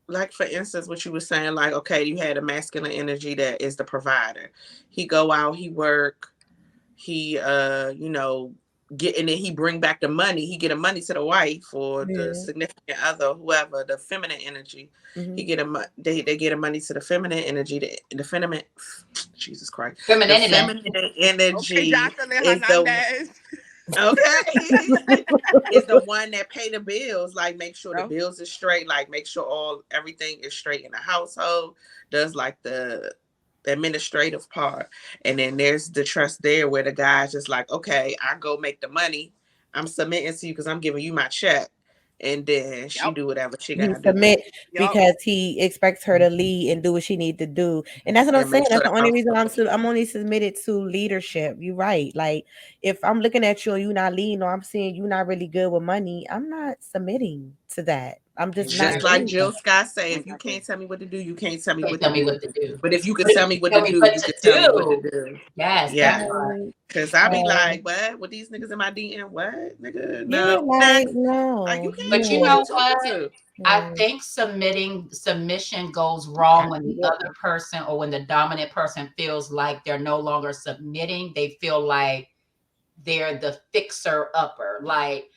Like for instance, what you were saying, like, okay, you had a masculine energy that is the provider. He go out, he work, he get, and then he bring back the money. He get the money to the wife or the Yeah. significant other, whoever, the feminine energy. Mhm. He get they get the money to the feminine energy. The feminine, Jesus Christ, the Femininity. feminine energy Jocelyn is the Hernandez. is the one that pay the bills, like make sure the Oh. bills is straight, like make sure everything is straight in the household, does like the administrative part. And then there's the trust there where the guy's just like, okay, I go make the money, I'm submitting to you because I'm giving you my check, and then she do whatever she He gotta do submit because he expects her to lead and do what she need to do, and that's what I'm and make saying. sure That's the the only house reason I'm only submitted to leadership. You're right. Like if I'm looking at you and you not leading, or I'm seeing you not really good with money, I'm not submitting to that. I'm just not just like doing Jill that. Scott say, if you can't tell me what to do, you can't tell me Can't what tell to me do. what to do. But if you can But if tell you me what tell to me do, what you to can tell me what to do. do. Yes, that Yeah. part. Cause I be Right. like, what? With these niggas in my DM? What, nigga? Yeah, No. like Like you no. can't. But Who you are you know talking what? to? I think submission goes wrong when the other person or when the dominant person feels like they're no longer submitting. They feel like they're the fixer upper. Like,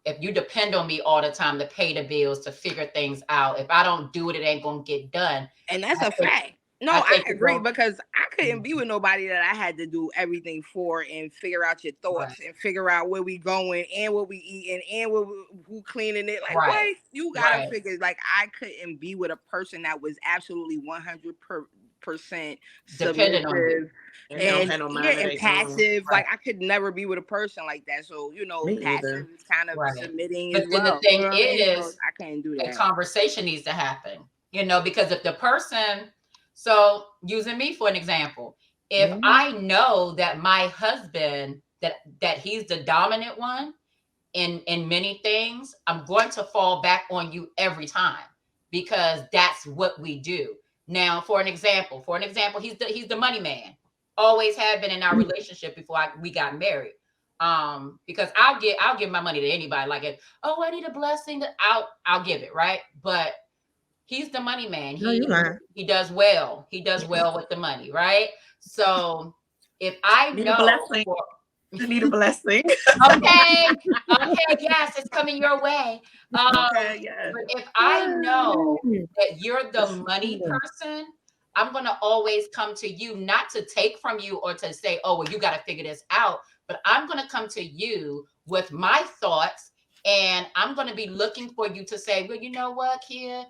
if you depend on me all the time to pay the bills, to figure things out, if I don't do it, it ain't gonna get done. And that's I a think, fact. No, I I think it agree, goes, because I couldn't be with nobody that I had to do everything for and figure out your thoughts and figure out where we going and what we eating and who cleaning it. Like, right, what? You gotta right. figure. Like, I couldn't be with a person that was absolutely 100% Depending on you. submissive And don't have no mind of and their own. passive. Right. Like, I could never be with a person like that. So, Me passive either. is kind of Right. submitting But as then the well. You thing know what I mean? So is, I couldn't do a that. conversation needs to happen, because if the person, so using me for an example, if I know that my husband, that he's the dominant one in many things, I'm going to fall back on you every time because that's what we do. Now, for an example, he's the money man. Always have been in our relationship before we got married. Because I'll give my money to anybody. Like, if I need a blessing, I'll give it, right? But he's the money man. No, you lying. He does well. He does well with the money, right? So if I Need a know blessing. You need a blessing. okay, yes, it's coming your way. Okay, yes. But if I know that you're the money person, I'm gonna always come to you, not to take from you or to say, oh, well, you got to figure this out. But I'm gonna come to you with my thoughts, and I'm gonna be looking for you to say, well, you know what, kid?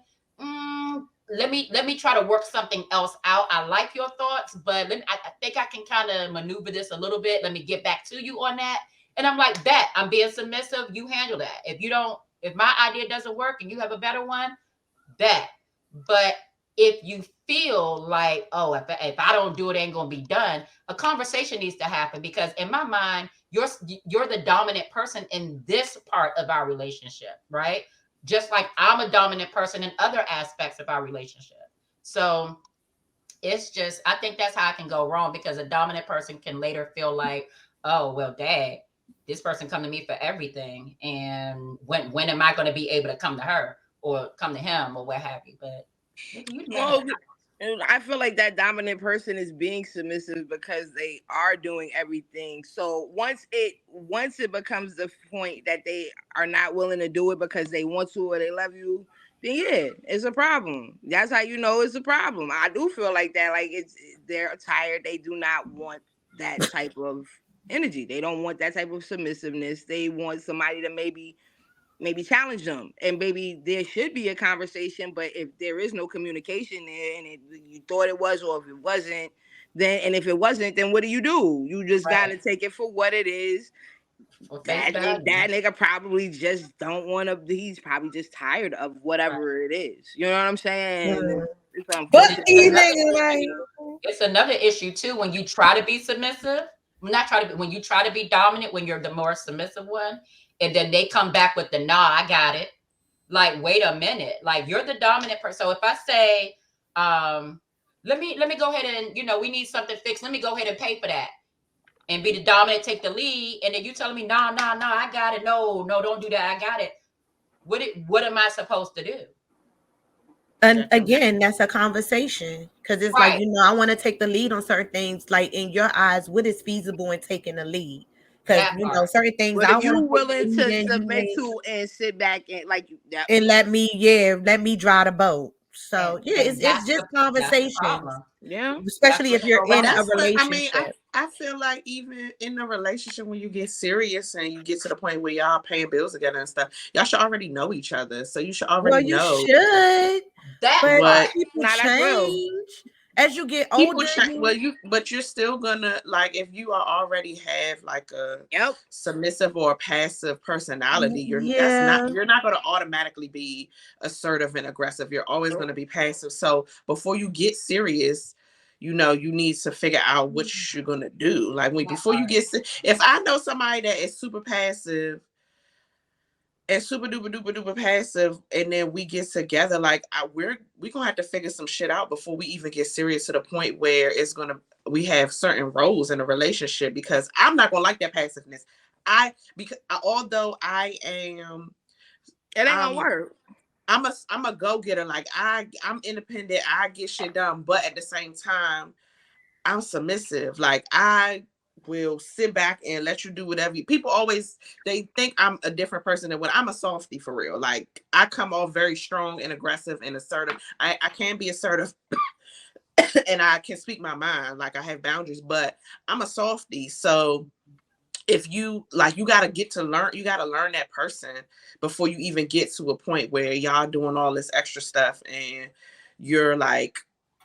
Let me try to work something else out. I like your thoughts, but I think I can kind of maneuver this a little bit. Let me get back to you on that. And I'm like, that I'm being submissive. You handle that. If my idea doesn't work and you have a better one, that. But if you feel like, oh, if I don't do it, it ain't gonna be done, a conversation needs to happen, because in my mind, you're the dominant person in this part of our relationship, right? Just like I'm a dominant person in other aspects of our relationship. So it's just, I think that's how it can go wrong, because a dominant person can later feel like, oh, well, dad, this person come to me for everything, and when am I going to be able to come to her or come to him or what have you? But well, I feel like that dominant person is being submissive because they are doing everything. So once it becomes the point that they are not willing to do it because they want to or they love you, then yeah, it's a problem. That's how you know it's a problem. I do feel like that. Like they're tired. They do not want that type of energy. They don't want that type of submissiveness. They want somebody to maybe challenge them, and maybe there should be a conversation. But if there is no communication there, and you thought it was, or if it wasn't, then if it wasn't, then what do? You just got to take it for what it is. That nigga probably just don't want to. He's probably just tired of whatever it is. You know what I'm saying? It's another issue too when you try to be submissive. When you try to be dominant, when you're the more submissive one, and then they come back with the nah, I got it. Like, wait a minute. Like, you're the dominant person. So if I say, let me go ahead and, we need something fixed. Let me go ahead and pay for that. And be the dominant, take the lead. And then you telling me, nah, I got it. No, don't do that. I got it. What am I supposed to do? And again, that's a conversation, because it's like, I want to take the lead on certain things. Like, in your eyes, what is feasible in taking the lead? Because certain things I you willing to submit to and sit back and and let me dry the boat. So it's just conversations. Yeah, especially if you're in a relationship. I feel like even in a relationship, when you get serious and you get to the point where y'all paying bills together and stuff, y'all should already know each other. So you should already know. Should. But people change as you get older. But you're still gonna, like, if you already have like a submissive or a passive personality, you're not gonna automatically be assertive and aggressive. You're always gonna be passive. So before you get serious, you need to figure out what you're gonna do. Like, before you get, if I know somebody that is super passive and super duper passive, and then we get together, like, we're gonna have to figure some shit out before we even get serious, to the point where we have certain roles in a relationship, because I'm not gonna like that passiveness. Although I am, it ain't gonna work. I'm a go-getter. Like, I'm independent. I get shit done, but at the same time, I'm submissive. Like, I will sit back and let you do whatever people they think I'm a different person than what I'm. A softie for real. Like, I come off very strong and aggressive and assertive. I can be assertive and I can speak my mind. Like, I have boundaries, but I'm a softie. So if you got to learn that person before you even get to a point where y'all doing all this extra stuff and you're like,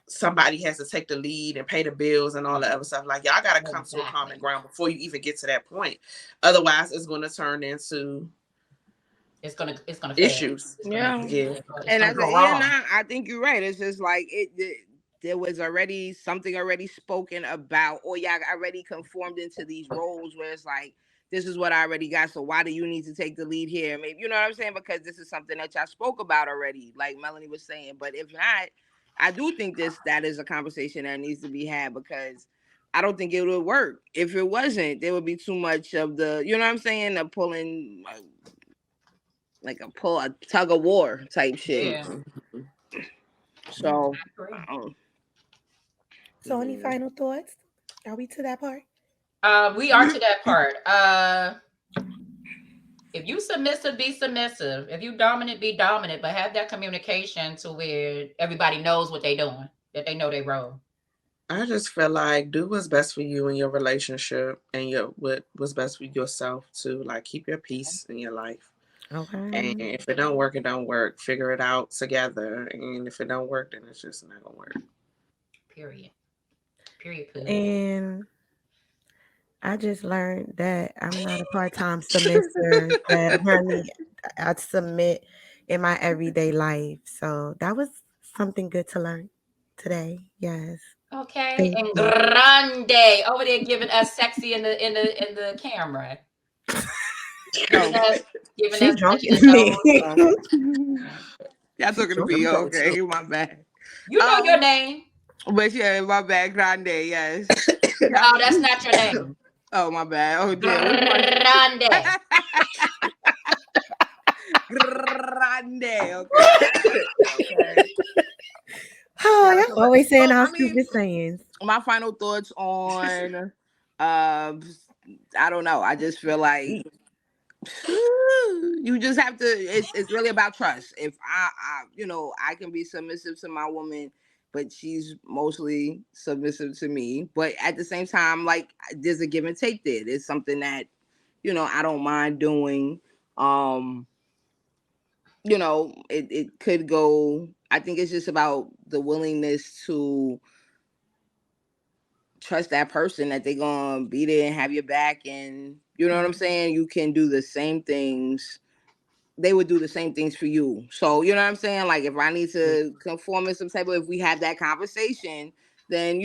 somebody has to take the lead and pay the bills and all the other stuff. Like, y'all got to come to a common ground before you even get to that point. Otherwise, it's going to turn into issues. And I think you're right. It's just like there was already something already spoken about, or y'all already conformed into these roles where it's like, this is what I already got, so why do you need to take the lead here? Maybe, you know what I'm saying? Because this is something that y'all spoke about already, like Melanie was saying. But if not, I do think that is a conversation that needs to be had, because I don't think it would work. If it wasn't, there would be too much of the, you know what I'm saying, the pulling, like a tug of war type shit. Yeah. So, so any final thoughts? Are we to that part? We are to that part. If you submissive, be submissive. If you dominant, be dominant. But have that communication to where everybody knows what they're doing, that they know their role. I just feel like do what's best for you in your relationship, and what's best for yourself too. Like, keep your peace in your life. Okay. And if it don't work, it don't work. Figure it out together. And if it don't work, then it's just not gonna work. Period. And I just learned that I'm not a part-time submissive. That, honey, I submit. in my everyday life. So that was something good to learn today. Yes. Okay, Thank and you. Grande over there giving us sexy in the camera, giving us giving She us drunk touching as the me. nose. Y'all She talking to drunk. me? Okay, my bad. You know your name. But yeah, my bad. Grande, yes. Oh, that's not your name. Oh, my bad. Oh, dear. Which one? Grande. Grande. Okay. Oh, Yeah, y'all always saying our stupid sayings. My final thoughts on, I don't know. I just feel like you just have to. It's really about trust. If I can be submissive to my woman, but she's mostly submissive to me. But at the same time, like there's a give and take there. There's something that I don't mind doing. It could go. I think it's just about the willingness to trust that person that they're gonna be there and have your back, and you know what I'm saying. You can do the same things. They would do the same things for you. So you know what I'm saying. Like if I need to conform in some type of, if we have that conversation, then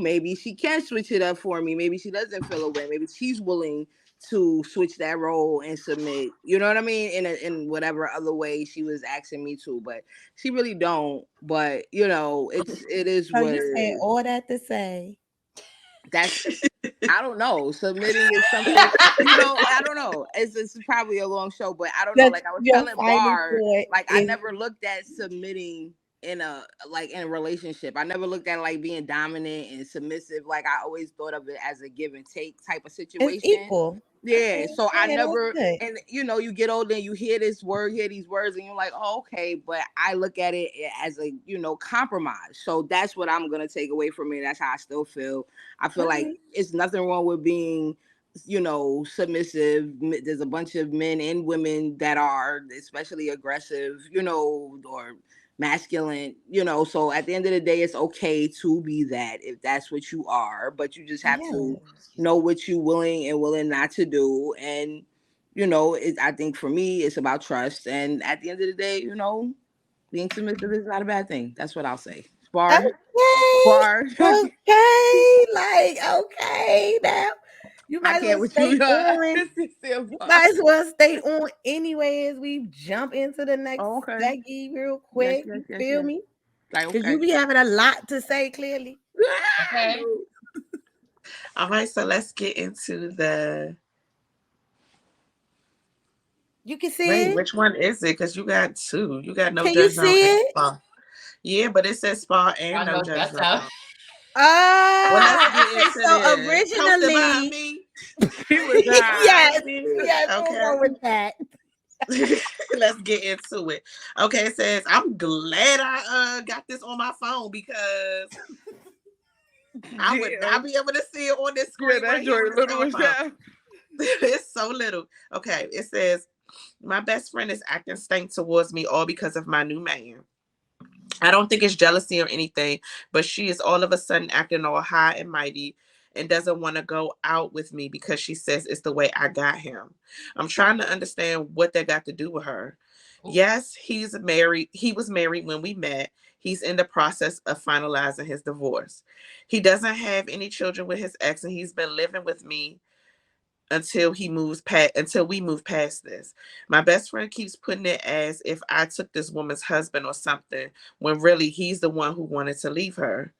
maybe she can switch it up for me. Maybe she doesn't feel away. Maybe she's willing to switch that role and submit. You know what I mean? In whatever other way she was asking me to, but she really don't. But it is So what you it said is. all that to say. That's I don't know. Submitting is something, I don't know. It's probably a long show, but I don't know. Like I was Your telling final Bar, thought like I is never looked at submitting in a relationship. I never looked at like being dominant and submissive. Like I always thought of it as a give and take type of it's situation. equal. Yeah. Okay, So I yeah, that's never, good. and you get older and you hear these words, and you're like, oh, okay. But I look at it as a, compromise. So that's what I'm gonna take away from it. That's how I still feel. I feel like it's nothing wrong with being, submissive. There's a bunch of men and women that are especially aggressive, or masculine, so at the end of the day, it's okay to be that if that's what you are, but you just have to know what you're willing not to do. And I think for me it's about trust, and at the end of the day, being submissive is not a bad thing. That's what I'll say. Bar. Okay, like okay now. You I might as can't well with stay you. on. You might as well stay on anyway as we jump into the next seggy real quick. Yes, You feel me? Like, Because you be having a lot to say clearly. Okay. All right, so let's get into the. You can see Wait, it. which one is it? Because you got two. You got no Can you judge zone see and it? spa. Yeah, but it says spa and no judge zone. Well, let's get Okay, into so this. Posted by originally, me. yes, we'll go with that. Let's get into it. Okay, it says I'm glad I got this on my phone because I would not be able to see it on this screen right here on the cell phone. It's so little. Okay, it says my best friend is acting stank towards me all because of my new man. I don't think it's jealousy or anything, but she is all of a sudden acting all high and mighty and doesn't want to go out with me because she says it's the way I got him. I'm trying to understand what that got to do with her. Yes, he's married. He was married when we met. He's in the process of finalizing his divorce. He doesn't have any children with his ex, and he's been living with me until we move past this. My best friend keeps putting it as if I took this woman's husband or something, when really he's the one who wanted to leave her.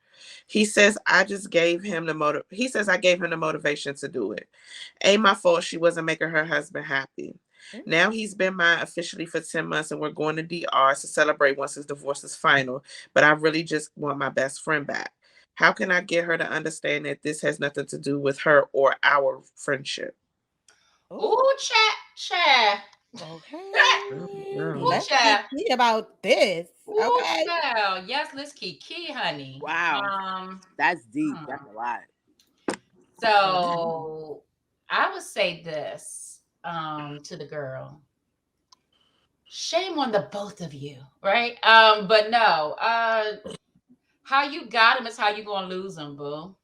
He says I gave him the motivation to do it. Ain't my fault she wasn't making her husband happy. Now he's been mine officially for 10 months and we're going to DR to celebrate once his divorce is final, but I really just want my best friend back. How can I get her to understand that this has nothing to do with her or our friendship? Ooh, chat. Okay. Ooh, Let's chat. see about this. Ooh, Okay. child. Yes, let's key, honey. Wow. That's deep. That's a lot. So I would say this to the girl. Shame on the both of you, right? But no, how you got him is how you gonna lose him, boo.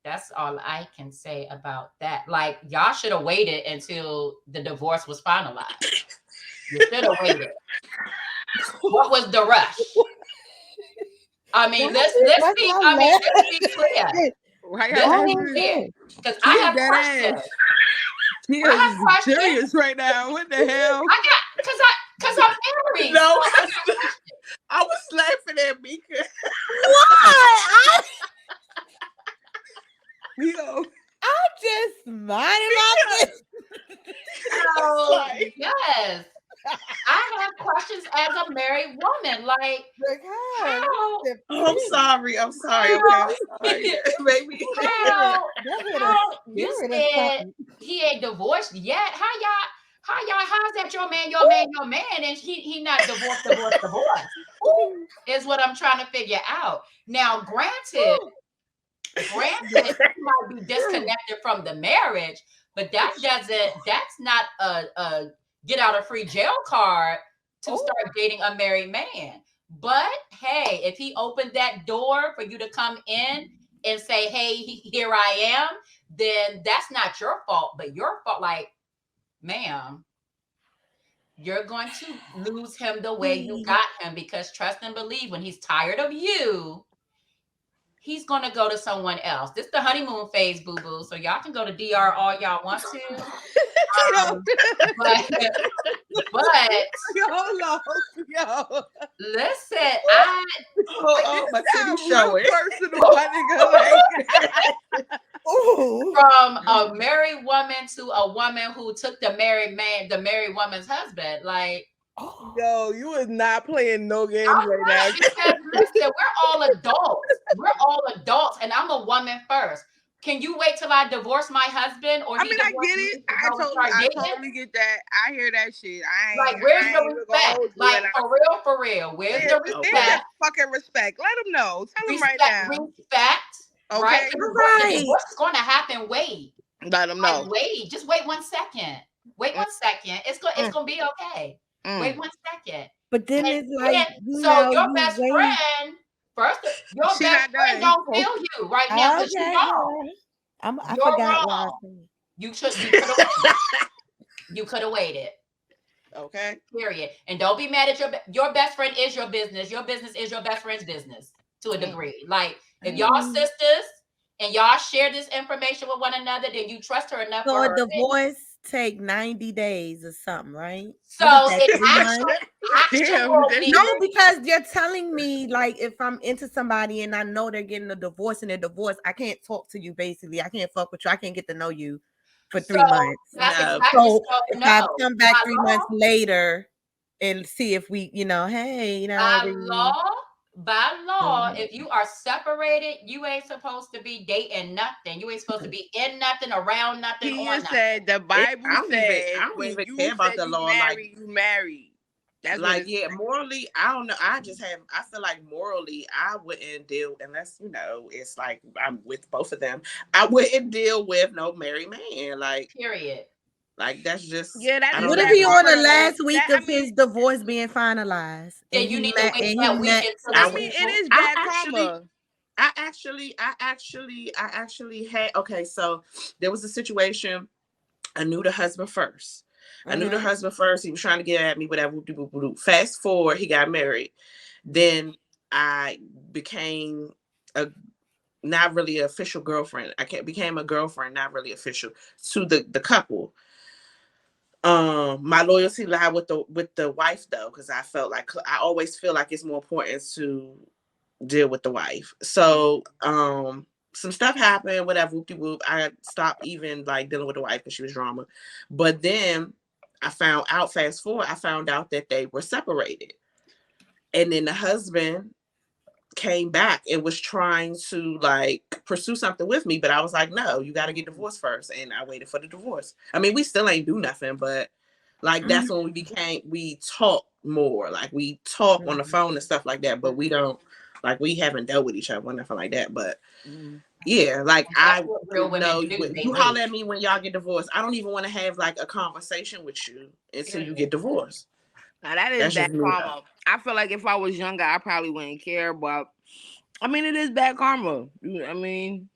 That's all I can say about that. Like y'all should have waited until the divorce was finalized. You should have waited. What was the rush? I mean, let's be clear. Right, Let's be clear. Because I have questions. She I have is questions. serious right now. What the hell? Because I'm Aries. No, So I was laughing at Meika. What? I'm just minding my business. So, yes. I have questions as a married woman. Like how? Oh, I'm sorry. I'm sorry. Okay, I'm sorry. Baby. How you said he ain't divorced yet? How's that your man, and he not divorced? Is what I'm trying to figure out. Now, granted, he might be disconnected from the marriage, but that's not a get out of free jail card to start dating a married man. But hey, if he opened that door for you to come in and say, hey, here I am, then that's not your fault, but your fault. Like, ma'am, you're going to lose him the way you got him, because trust and believe, when he's tired of you, he's going to go to someone else. This is the honeymoon phase, boo-boo. So y'all can go to DR all y'all want to. But listen, my titty showing. From a married woman to a woman who took the married woman's husband. Like, yo, you is not playing no games right now. Because listen, we're all adults, and I'm a woman first. Can you wait till I divorce my husband? Or I mean, I get it. I totally get that. I hear that shit. Where's the respect? Like, for real. Where's the respect? There's fucking respect. Let them know. Tell them right now. Respect. Okay. Right? The divorce is going to happen. Wait. Let them know. Wait. Just wait 1 second. Wait 1 second. It's going to be okay. Wait 1 second. But then it's like, your best friend. First, your best friend don't feel you right now because you're wrong. I forgot what I was saying. You could have waited. Okay. Period. And don't be mad at your best friend is your business. Your business is your best friend's business to a degree. Like, if y'all sisters and y'all share this information with one another, then you trust her enough. So a divorce take 90 days or something, right? So it's actually no, because you're telling me, like, if I'm into somebody and I know they're getting a divorce and they're divorced, I can't talk to you. Basically, I can't fuck with you. I can't get to know you for 3 months. So if I come back 3 months later and see if we, hey, by law, if you are separated, you ain't supposed to be dating nothing. You ain't supposed to be in nothing, around nothing. He said the Bible said I don't even care about the law. You married. That's like, morally, I don't know. I feel like morally, I wouldn't deal unless, it's like I'm with both of them. I wouldn't deal with no married man. Like, period. Like, that's just what if he on the last week of his divorce being finalized? And you need to wait that week. It is bad karma. I actually had so there was a situation. I knew the husband first. He was trying to get at me, whatever. Fast forward, he got married. Then I became not really an official girlfriend. Became a girlfriend, not really official, to the couple. My loyalty lied with the wife though, because I always feel like it's more important to deal with the wife. So some stuff happened, whatever, whoop-de-whoop. I stopped even like dealing with the wife because she was drama. But then I found out, fast forward, I found out that they were separated. And then the husband came back and was trying to like pursue something with me, but I was like, no, you got to get divorced first. And I waited for the divorce. I mean, we still ain't do nothing, but like that's when we talk more. Like we talk on the phone and stuff like that, but we don't, like, we haven't dealt with each other or nothing like that. But yeah, like I know you holler at me when y'all get divorced. I don't even want to have like a conversation with you until you get divorced. Now that is bad karma. I feel like if I was younger, I probably wouldn't care, but I mean, it is bad karma. I mean,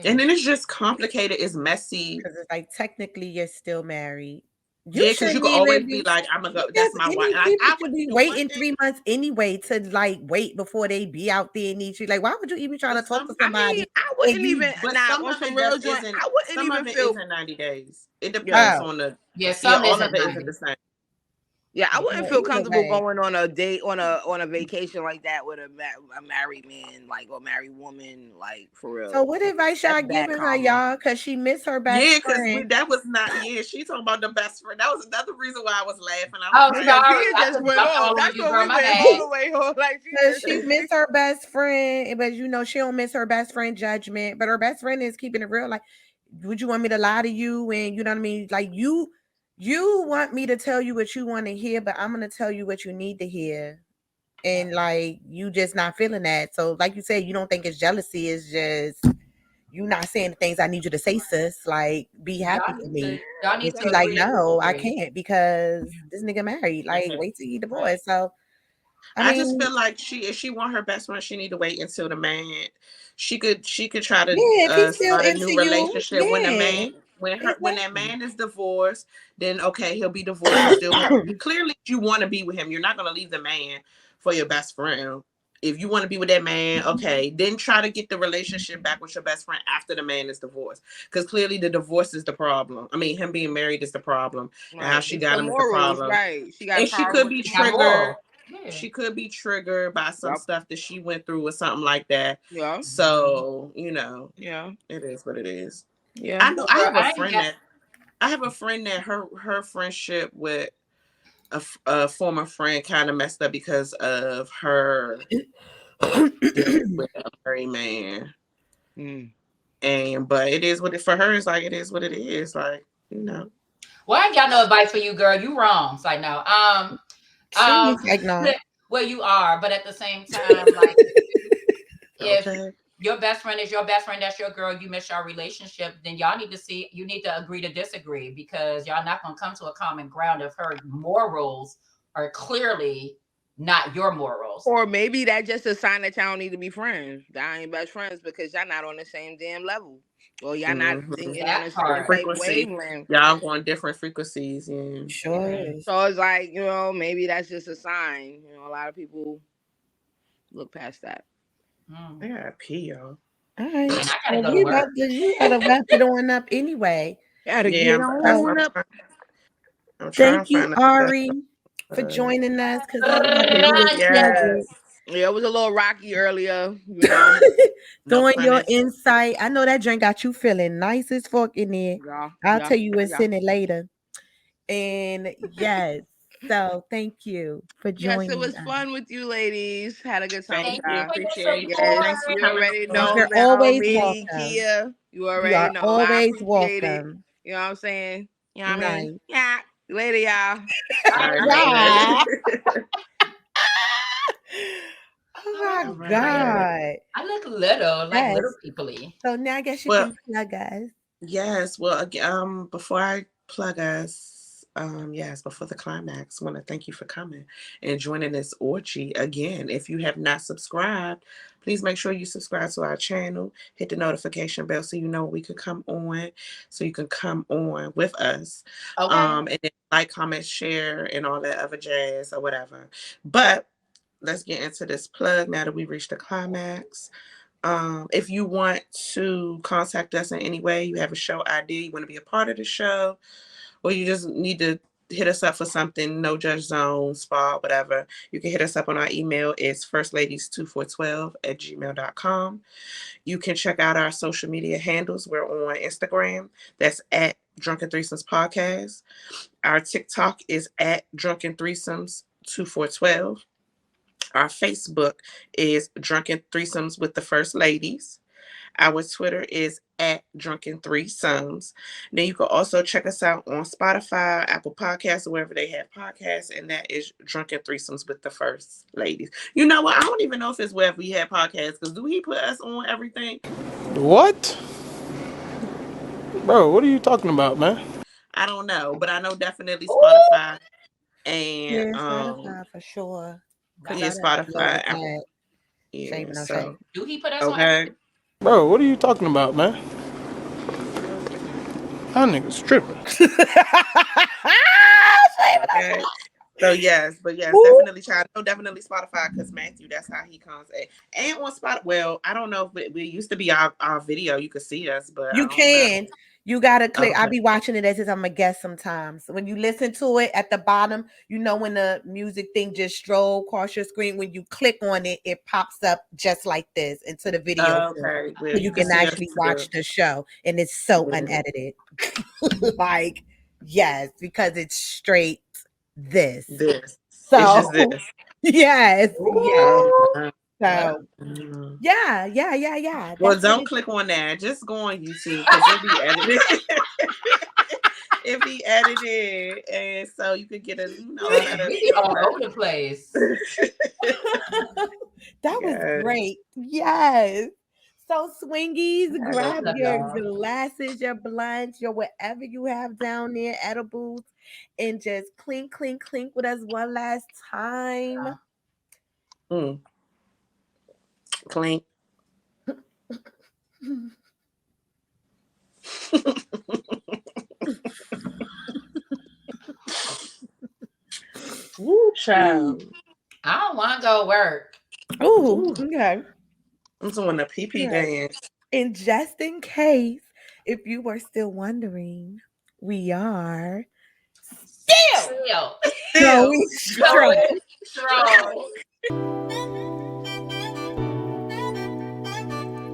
and then it's just complicated. It's messy because it's like technically you're still married. You Yeah, because you shouldn't can always even be be like, I'm gonna go. because That's my wife. any Like people I should would. be The one waiting thing 3 months anyway to like wait before they be out there and need you. Like, why would you even try to talk to I somebody mean, I and wouldn't you even but not some on of some it real just joint. isn't. I wouldn't Some even of it feel. isn't 90 days. It Yeah. depends on the. Yeah, Yeah, some all isn't of it 90. isn't the same. Yeah, I wouldn't Well, feel either comfortable way. going on a date on a vacation like that with a married man, like, or married woman, like, for real. So what advice y'all That's bad giving her, karma. y'all? Cause she missed her best Yeah, because friend. that was not. Yeah, she talking about the best friend. That was another reason why I was laughing. I Oh, was like, Because sorry. Kia I just just went jumped off. all on That's you, what girl. we My went bad. all the way home. Like, Cause she missed her best friend, but you know she don't miss her best friend judgment. But her best friend is keeping it real. Like, would you want me to lie to you? And you know what I mean? Like you want me to tell you what you want to hear, but I'm gonna tell you what you need to hear. And like you just not feeling that. So like you said, you don't think it's jealousy, it's just you not saying the things I need you to say, sis. Like, be happy for me. Y'all And need she to like, agree to no, I disagree. can't because this nigga married. Like, wait till he divorced. So I I just mean, feel like if she want her best friend, she need to wait until the man. She could try to yeah, if he's still start a into new you, relationship when the yeah. man when that Exactly. man is divorced. Then okay, he'll be divorced. You still clearly you want to be with him. You're not gonna leave the man for your best friend. If you want to be with that man, okay, then try to get the relationship back with your best friend after the man is divorced. Because clearly the divorce is the problem. I mean, him being married is the problem. And how right. she It's got the him is the morals, problem. right? She got a And she problem could with be the Not triggered. moral. Yeah. She could be triggered by some Yep. stuff that she went through or something like that. Yeah. So, you know, Yeah. it is what it is. Yeah. I know Girl, I ain't got I have a friend that her friendship with a former friend kind of messed up because of her dealing with a married man. But it is what it for her is like it is what it is. Like, you know. Well, I ain't got no advice for you, girl. You wrong. It's like no. She was like, no. Well, you are, but at the same time, like if Okay. your best friend is your best friend, that's your girl, you miss your relationship, then y'all need to see, you need to agree to disagree because y'all not gonna come to a common ground if her morals are clearly not your morals. Or maybe that's just a sign that y'all don't need to be friends. Y'all ain't best friends because y'all not on the same damn level. Or y'all not thinking on the same type frequency. wavelength. Y'all on different frequencies. Yeah. Sure. So it's like, you know, maybe that's just a sign. You know, a lot of people look past that. I gotta pee, y'all. All right. I Well, gotta go we to about work. to you gotta wrap it on up anyway. Gotta Yeah, get I'm on up. trying Thank to you, find Ari, for joining us because all we have to do is plug it. Yeah, it was a little rocky earlier, you know. Throwing your insight. I know that drink got you feeling nice as fuck in there. I'll tell you what's in it later. And yes, so thank you for joining Yes, it was us. fun with you ladies. Had a good time. Thank you. Appreciate you. Yes, Thanks for you coming already on. know You're now, always me, welcome. Kia. You You already are know. always I appreciate it. welcome. You know what I'm saying? You know what I mean? Right. Yeah. Later, y'all. Right. Oh my God. I look little, like Yes. little people-y. So now I guess you Well, can plug us. yes. Well, before I plug us, yes, before the climax, I want to thank you for coming and joining this orgy again. If you have not subscribed, please make sure you subscribe to our channel. Hit the notification bell so you know we can come on, so you can come on with us. Okay. And then like, comment, share, and all that other jazz or whatever. But let's get into this plug now that we reached the climax. If you want to contact us in any way, you have a show idea, you want to be a part of the show, or you just need to hit us up for something, no judge zone, spa, whatever, you can hit us up on our email. It's firstladies2412@gmail.com. You can check out our social media handles. We're on Instagram. That's at Drunken Threesomes Podcast. Our TikTok is at Drunken Threesomes 2412. Our Facebook is Drunken Threesomes with the First Ladies. Our Twitter is at Drunken Threesomes. Then you can also check us out on Spotify, Apple Podcasts, or wherever they have podcasts, and that is Drunken Threesomes with the First Ladies. You know what? I don't even know if it's wherever we have podcasts, because do he put us on everything? What? Bro, what are you talking about, man? I don't know, but I know definitely Spotify and Yeah, Spotify for sure. yeah, Spotify. Apple. Yeah, Shame, no so shame. Do he put us on okay. Bro, what are you talking about, man? That nigga's tripping. Okay. So yes, definitely try. No, definitely Spotify because Matthew, that's how he comes. And on Spotify. Well, I don't know if it used to be our video. You could see us, but you can. You gotta click. Okay. I be watching it as if I'm a guest sometimes. When you listen to it at the bottom, when the music thing just stroll across your screen. When you click on it, it pops up just like this into the video. Okay, so you can actually watch the show, and it's so unedited. Like, yes, because it's straight this. So it's just this. Yes. Yeah. So yeah. Well, don't click on that. Just go on YouTube because it'll be edited. It'll be edited, and so you could get a all over the place. That was great. Yes. So swingies, grab your glasses, your blunts, your whatever you have down there, edibles, and just clink, clink, clink with us one last time. Clink. Woo, child. I don't want to go work. Ooh, okay. I'm doing the pee-pee dance. And just in case, if you were still wondering, we are still going strong.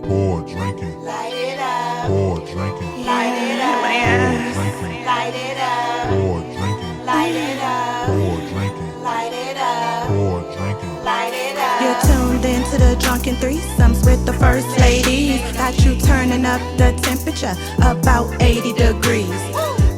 Pour drinking. Light it up. Pour drinking. Light it up. Pour drinking. Light it up. Pour drinking. Light it up. Pour drinking. Light it up. Pour drinking. Light it up. You're tuned into the Drunken Threesomes with the first ladies. Got you turning up the temperature about 80 degrees.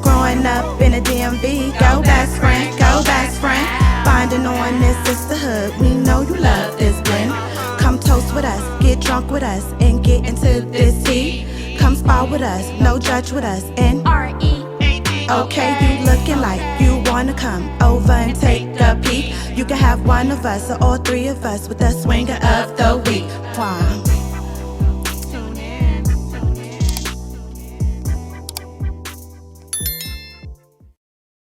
Growing up in a DMV, go best friend, go best friend. Finding on this sisterhood, we know you love this blend. Come toast with us, get drunk with us, and get into this tea. Come spar with us, no judge with us, and R.E.A.D. Okay, you looking like you wanna come over and take a peek. You can have one of us or all three of us with the swinger of the week. Wow.